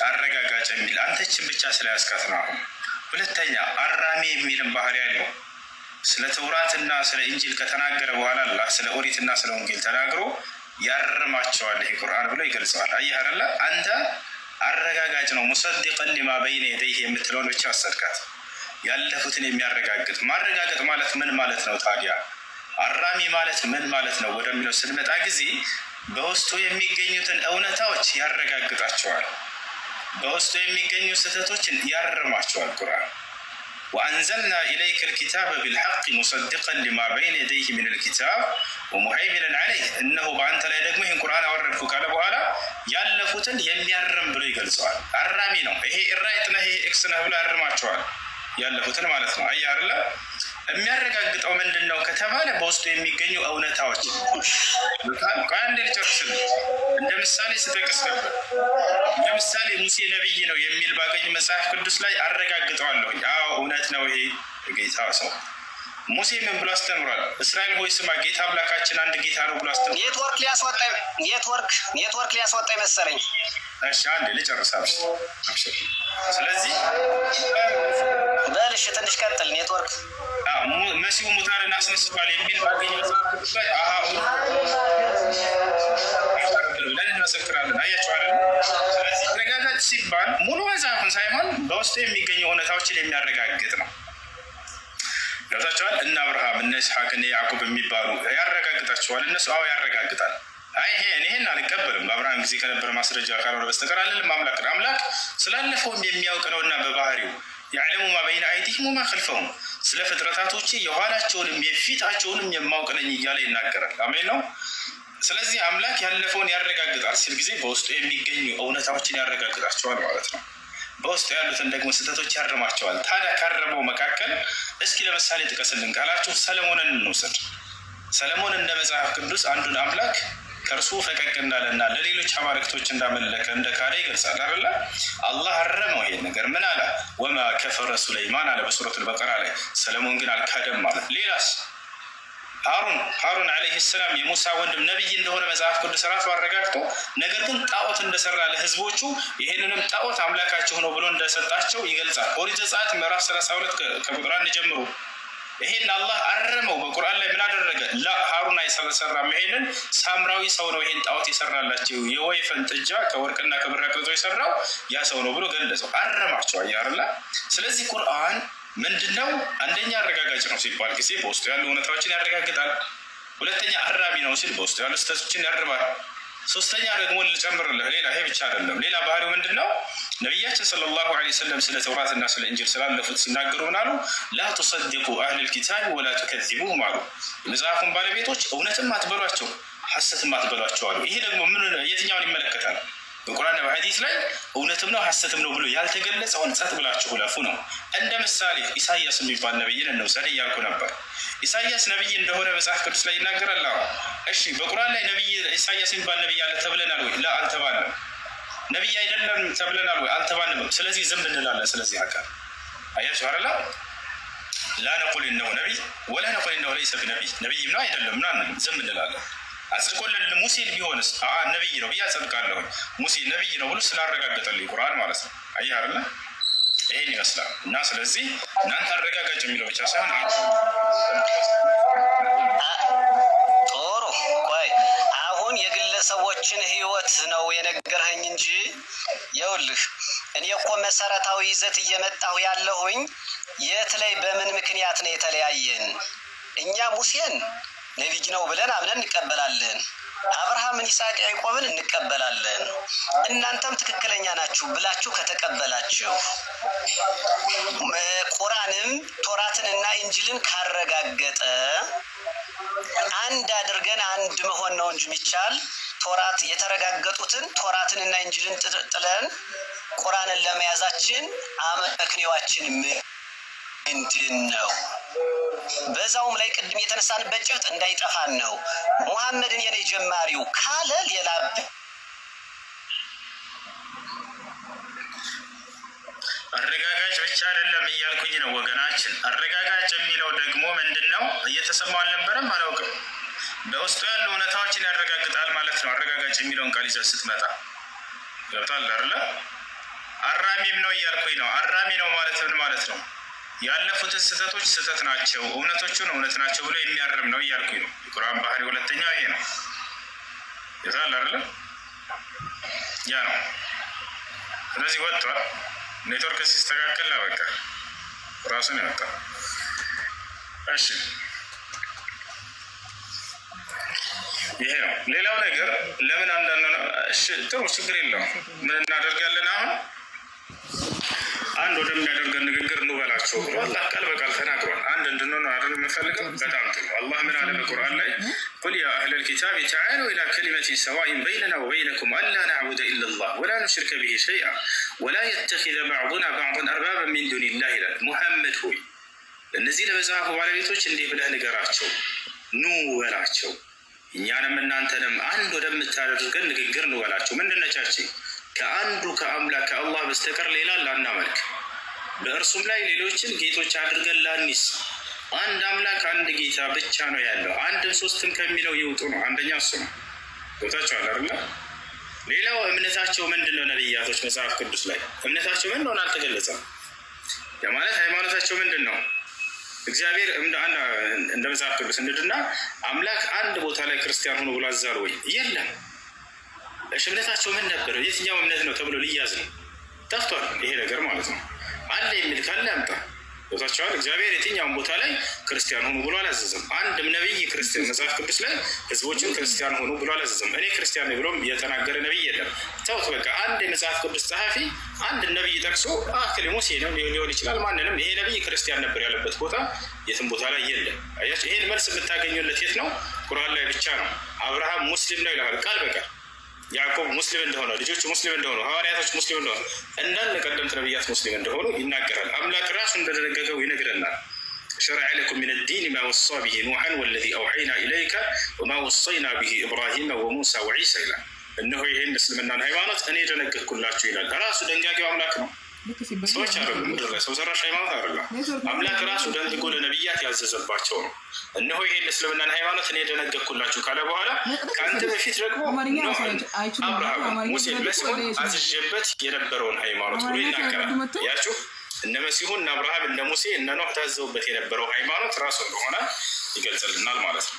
አረጋጋጭ የሚል አንተችን ብቻ ስለያዝካት ነው። ሁለተኛ አራሚ የሚልም ባህሪ ያለው፣ ስለ ተውራትና ስለ ኢንጂል ከተናገረ በኋላ አላህ ስለ ኦሪትና ስለ ወንጌል ተናግሮ ያርማቸዋል ይሄ ቁርአን ብሎ ይገልጸዋል። አየህ አይደለ? አንተ አረጋጋጭ ነው። ሙሰዲቀን ሊማ በይነ የደይህ የምትለውን ብቻ አሰድካት። ያለፉትን የሚያረጋግጥ ማረጋገጥ ማለት ምን ማለት ነው ታዲያ? አራሚ ማለት ምን ማለት ነው ወደሚለው ስንመጣ ጊዜ በውስጡ የሚገኙትን እውነታዎች ያረጋግጣቸዋል፣ በውስጡ የሚገኙ ስህተቶችን ያርማቸዋል ቁርአን። ወአንዘልና ኢለይከ ልኪታበ ቢልሐቅ ሙሰዲቀን ሊማ በይነ የደይህ ምን ልኪታብ ወሙሀይሚነን ዐለይህ እነሆ በአንተ ላይ ደግሞ ይህን ቁርአን አወረድኩ ካለ በኋላ ያለፉትን የሚያርም ብሎ ይገልጸዋል። አራሚ ነው። ይሄ ራይት ነህ ይሄ ኤክስ ነህ ብሎ ያርማቸዋል ያለፉትን ማለት ነው። አየህ አይደለ? የሚያረጋግጠው ምንድነው ከተባለ በውስጡ የሚገኙ እውነታዎች አንድ ልጨርስልህ። እንደ ምሳሌ ስጠቅስ ነበር። ለምሳሌ ሙሴ ነብይ ነው የሚል ባገኝ መጽሐፍ ቅዱስ ላይ አረጋግጠዋለሁ። አዎ እውነት ነው። ይሄ ጌታ ሰው ሙሴ ምን ብሎ አስተምሯል? እስራኤል ሆይ ስማ ጌታ አምላካችን አንድ ጌታ ነው ብሎ አስተምሯል። ኔትወርክ ሊያስወጣኝ መሰለኝ። እሺ አንዴ ልጨርሳለሁ። ስለዚህ በልሽ ትንሽ ቀጥል። ኔትወርክ መሲሁ ሙታንን አስነስቷል የሚል ባገኝ መጽሐፍ ቅዱስ ላይ ብለን እንመሰክራለን። አያችሁ አይደል? ስለዚህ አረጋጋጭ ሲባል ሙሉ መጽሐፍን ሳይሆን በውስጡ የሚገኙ እውነታዎችን የሚያረጋግጥ ነው። ገብታችኋል? እነ አብርሃም እነ ይስሐቅ እነ ያዕቆብ የሚባሉ ያረጋግጣቸዋል። እነሱ አዎ ያረጋግጣል። አይ ይሄን አልቀበልም በአብርሃም ጊዜ ከነበረ ማስረጃ ካልሆነ በስተቀር አልልም። አምላክ ስላለፈውም የሚያውቅ ነውና በባህሪው ያዕለሙ ማ በይነ አይዲሂም ወማ ኸልፈሁም ስለ ፍጥረታቶቼ የኋላቸውንም የፊታቸውንም የማውቅ ነኝ እያለ ይናገራል። አሜን ነው። ስለዚህ አምላክ ያለፈውን ያረጋግጣል ሲል ጊዜ በውስጡ የሚገኙ እውነታዎችን ያረጋግጣቸዋል ማለት ነው። በውስጡ ያሉትን ደግሞ ስህተቶች ያርማቸዋል። ታዲያ ካረመው መካከል እስኪ ለምሳሌ ጥቀስልን ካላችሁ ሰለሞንን እንውሰድ። ሰለሞን እንደ መጽሐፍ ቅዱስ አንዱን አምላክ ከእርሱ ፈቀቅ እንዳለና ለሌሎች አማልክቶች እንዳመለከ እንደ ካደ ይገልጻል አይደለ? አላህ አረመው ይሄን ነገር። ምን አለ? ወማ ከፈረ ሱለይማን አለ በሱረቱል በቀራ ላይ። ሰለሞን ግን አልካደም ማለት። ሌላስ ሃሩን አለይሂ ሰላም የሙሳ ወንድም ነብይ እንደሆነ መጽሐፍ ቅዱስ ራሱ አረጋግጦ ነገር ግን ጣዖት እንደሰራ ለህዝቦቹ ይሄንንም ጣዖት አምላካቸው ነው ብሎ እንደሰጣቸው ይገልጻል። ኦሪት ዘጸአት ምዕራፍ 32 ከቁጥር 1 ጀምሮ ይሄን አላህ አረመው። በቁርአን ላይ ምን አደረገ? ሃሩን አይሰራም፣ ይሄንን ሳምራዊ ሰው ነው ይሄን ጣዖት የሰራላቸው፣ የወይፈን ጥጃ ከወርቅና ከብር አቅልጦ የሰራው ያ ሰው ነው ብሎ ገለጸው። አረማቸው አይደል? ስለዚህ ቁርአን ምንድነው? አንደኛ አረጋጋጭ ነው ሲባል ጊዜ በውስጡ ያሉ እውነታዎችን ያረጋግጣል። ሁለተኛ አራሚ ነው ሲል በውስጡ ያሉ ስህተቶችን ያርማል። ሶስተኛ ደግሞ ልጨምርልህ ሌላ ይሄ ብቻ አይደለም። ሌላ ባህሪው ምንድነው? ነቢያችን ሰለላሁ ዐለይሂ ወሰለም ስለ ተውራትና ስለ እንጂል ስላለፉት ሲናገሩ ምን አሉ? ላ ቱሰድቁ አህለል ኪታብ ወላ ቱከዚቡሁም አሉ። የመጽሐፉን ባለቤቶች እውነትም አትበሏቸው ሐሰትም አትበሏቸው አሉ። ይሄ ደግሞ ምን የትኛውን ይመለከታል? በቁርአን በሐዲስ ላይ እውነትም ነው ሐሰትም ነው ብሎ ያልተገለጸውን ጸጥ ብላችሁ ሁለፉ ነው። እንደ ምሳሌ ኢሳይያስ የሚባል ነብይን እንውሰድ እያልኩ ነበር። ኢሳይያስ ነብይ እንደሆነ መጽሐፍ ቅዱስ ላይ ይናገራል። እሺ በቁርአን ላይ ነብይ ኢሳይያስ የሚባል ነብይ አለ ተብለናል ወይ? ላ አልተባለም። ነብይ አይደለም ተብለናል ወይ? አልተባልንም። ስለዚህ ዝም እንላለን። ስለዚህ አካል አያችሁ አይደል? ላ ነቁል ኢነሁ ነብይ ወላ ነቁል ኢነሁ ለይሰ ቢነብይ ነብይም ነው አይደለም ምናምን ዝም እንላለን። አጽድቆልን ሙሴ ቢሆንስ ነብይ ነው ብዬ አጸድቃለሁ። ሙሴ ነብይ ነው ብሎ ስላረጋገጠልኝ ቁርአን ማለት ነው። አየህ አይደል? ይሄን ይመስላል። እና ስለዚህ እናንተ አረጋጋጭ የሚለው ብቻ ሳይሆን ጦሩ ቆይ አሁን የግለሰቦችን ህይወት ነው የነገርኸኝ እንጂ ይኸውልህ እኔ እኮ መሰረታዊ ይዘት እየመጣሁ ያለሁኝ የት ላይ በምን ምክንያት ነው የተለያየን? እኛ ሙሴን ነብይ ነው ብለን አምነን እንቀበላለን። አብርሃምን፣ ይስሐቅ፣ ያዕቆብን እንቀበላለን። እናንተም ትክክለኛ ናችሁ ብላችሁ ከተቀበላችሁ ቁርአንም ቶራትንና እንጂልን ካረጋገጠ አንድ አድርገን አንድ መሆን ነው እንጂ የሚቻል ቶራት የተረጋገጡትን ቶራትንና እንጂልን ጥለን ቁርአንን ለመያዛችን አመክንዮአችን ምንድን ነው? በዛውም ላይ ቅድም የተነሳንበት ጭብጥ እንዳይጠፋን ነው። ሙሐመድን የኔ ጀማሪው ካለ ሌላ አረጋጋጭ ብቻ አይደለም እያልኩኝ ነው ወገናችን። አረጋጋጭ የሚለው ደግሞ ምንድነው? እየተሰማው አልነበረም አላውቅም። በውስጡ ያሉ እውነታዎችን ያረጋግጣል ማለት ነው። አረጋጋጭ የሚለውን ቃል ይዘህ ስትመጣ ገብቷል አይደል? አራሚም ነው እያልኩኝ ነው። አራሚ ነው ማለት ምን ማለት ነው? ያለፉትን ስህተቶች ስህተት ናቸው፣ እውነቶቹን እውነት ናቸው ብሎ የሚያርም ነው እያልኩኝ ነው። የቁርአን ባህሪ ሁለተኛው ይሄ ነው። ይዛል አይደል? ያ ነው። ስለዚህ ወጥቷል። ኔትወርክ ሲስተካከል በቃ ራሱን ያወጣል። እሺ ይሄ ነው። ሌላው ነገር ለምን አንዳንድ ነው? እሺ ጥሩ ችግር የለውም። ምን እናደርጋለን አሁን? አንድ ወደሚያደርገን ንግግር እንበላቸው ብሎ አላህ ቃል በቃል ተናግሯል። አንድ እንድንሆን አይደል የምፈልገው? በጣም ጥሩ። አላህ ምን አለ በቁርአን ላይ? ቁል ያ አህለል ኪታብ ተዓሉ ኢላ ከሊመቲን ሰዋኢን በይነና ወበይነኩም አላ ነዕቡደ ኢለላህ ወላ ኑሽሪከ ቢሂ ሸይአ ወላ የተኺዘ በዕዱና በዕዱን አርባበን ሚን ዱኒላህ ይላል። ሙሐመድ ሆይ እነዚህ ለመጽሐፉ ባለቤቶች እንዲህ ብለህ ንገራቸው፣ ኑ በላቸው፣ እኛንም እናንተንም አንድ ወደምታደርገን ንግግር ኑ በላቸው። ምንድን ነች ያቺ? ከአንዱ ከአምላክ ከአላህ በስተቀር ሌላ ላናመልክ፣ በእርሱም ላይ ሌሎችን ጌቶች አድርገን ላንይዝ። አንድ አምላክ አንድ ጌታ ብቻ ነው ያለው። አንድም ሶስትም ከሚለው ይውጡ ነው። አንደኛ እሱ ነው። ቦታቸው አለ። ሌላው እምነታቸው ምንድነው? ነብያቶች መጽሐፍ ቅዱስ ላይ እምነታቸው ምን እንደሆነ አልተገለጸም። ለማለት ሃይማኖታቸው ምንድነው? እግዚአብሔር እንደ መጽሐፍ ቅዱስ እንድና አምላክ አንድ ቦታ ላይ ክርስቲያን ሆኖ ብሎ አዛል ወይ? የለም። እሺ እምነታቸው ምን ነበር? የትኛው እምነት ነው ተብሎ ሊያዝ ነው? ጠፍቷል ይሄ ነገር ማለት ነው። አለ የሚል ካለ አምጣ። ቦታቸዋል። እግዚአብሔር የትኛውን ቦታ ላይ ክርስቲያን ሆኑ ብሎ አላዘዘም። አንድም ነብይ ክርስቲያን መጽሐፍ ቅዱስ ላይ ህዝቦችን ክርስቲያን ሆኑ ብሎ አላዘዘም። እኔ ክርስቲያን ነኝ ብሎም የተናገረ ነብይ የለም። ተውት በቃ። አንድ የመጽሐፍ ቅዱስ ጸሐፊ አንድ ነብይ ጠቅሶ አክሊ ሙሴ ነው ሊሆን ይችላል። ማንንም ይሄ ነብይ ክርስቲያን ነበር ያለበት ቦታ የትም ቦታ ላይ የለም። አያችሁ፣ ይሄን መልስ የምታገኙለት የት ነው? ቁርአን ላይ ብቻ ነው። አብርሃም ሙስሊም ነው ይላል ቃል በቃል። ያዕቆብ ሙስሊም እንደሆነ፣ ልጆቹ ሙስሊም እንደሆኑ፣ ሐዋርያቶች ሙስሊም እንደሆኑ፣ እንዳለ ቀደምት ነቢያት ሙስሊም እንደሆኑ ይናገራል። አምላክ ራሱ እንደደነገገው ይነግረናል። شرع لكم من الدين ما وصى به نوحا والذي أوحينا إليك وما وصينا به إبراهيم وموسى وعيسى إلى إنه يهين مسلمنا ሃይማኖት እኔ ደነገግኩላችሁ ይላል። ራሱ ደንጋጊው አምላክ ነው። ሰዎች አይደሉም። ምድር ላይ ሰው ሰራሽ ሃይማኖት አይደለም። አምላክ ራሱ ደንግጎ ለነብያት ያዘዘባቸው ነው። እነሆ ይሄን እስልምናን ሃይማኖት እኔ ደነገግኩላችሁ ካለ በኋላ ከአንተ በፊት ደግሞ አብርሃም ሙሴ መስሎን አዝዤበት የነበረውን ሃይማኖት ብሎ ይናገራል። ያችሁ እነ መሲሁ እነ አብርሃም እነ ሙሴ እነ ኖህ ታዘውበት የነበረው ሃይማኖት ራሱ እንደሆነ ይገልጽልናል ማለት ነው።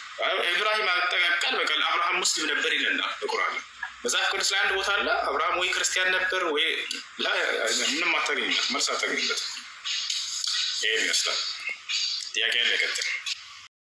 ኢብራሂም አጠቃቀል በቀል አብርሃም ሙስሊም ነበር ይለናል በቁርአን። መጽሐፍ ቅዱስ ላይ አንድ ቦታ አለ አብርሃም ወይ ክርስቲያን ነበር ወይ ምንም አታገኝበት፣ መልስ አታገኝበት። ይሄ ይመስላል። ጥያቄ ያለ ቀጥል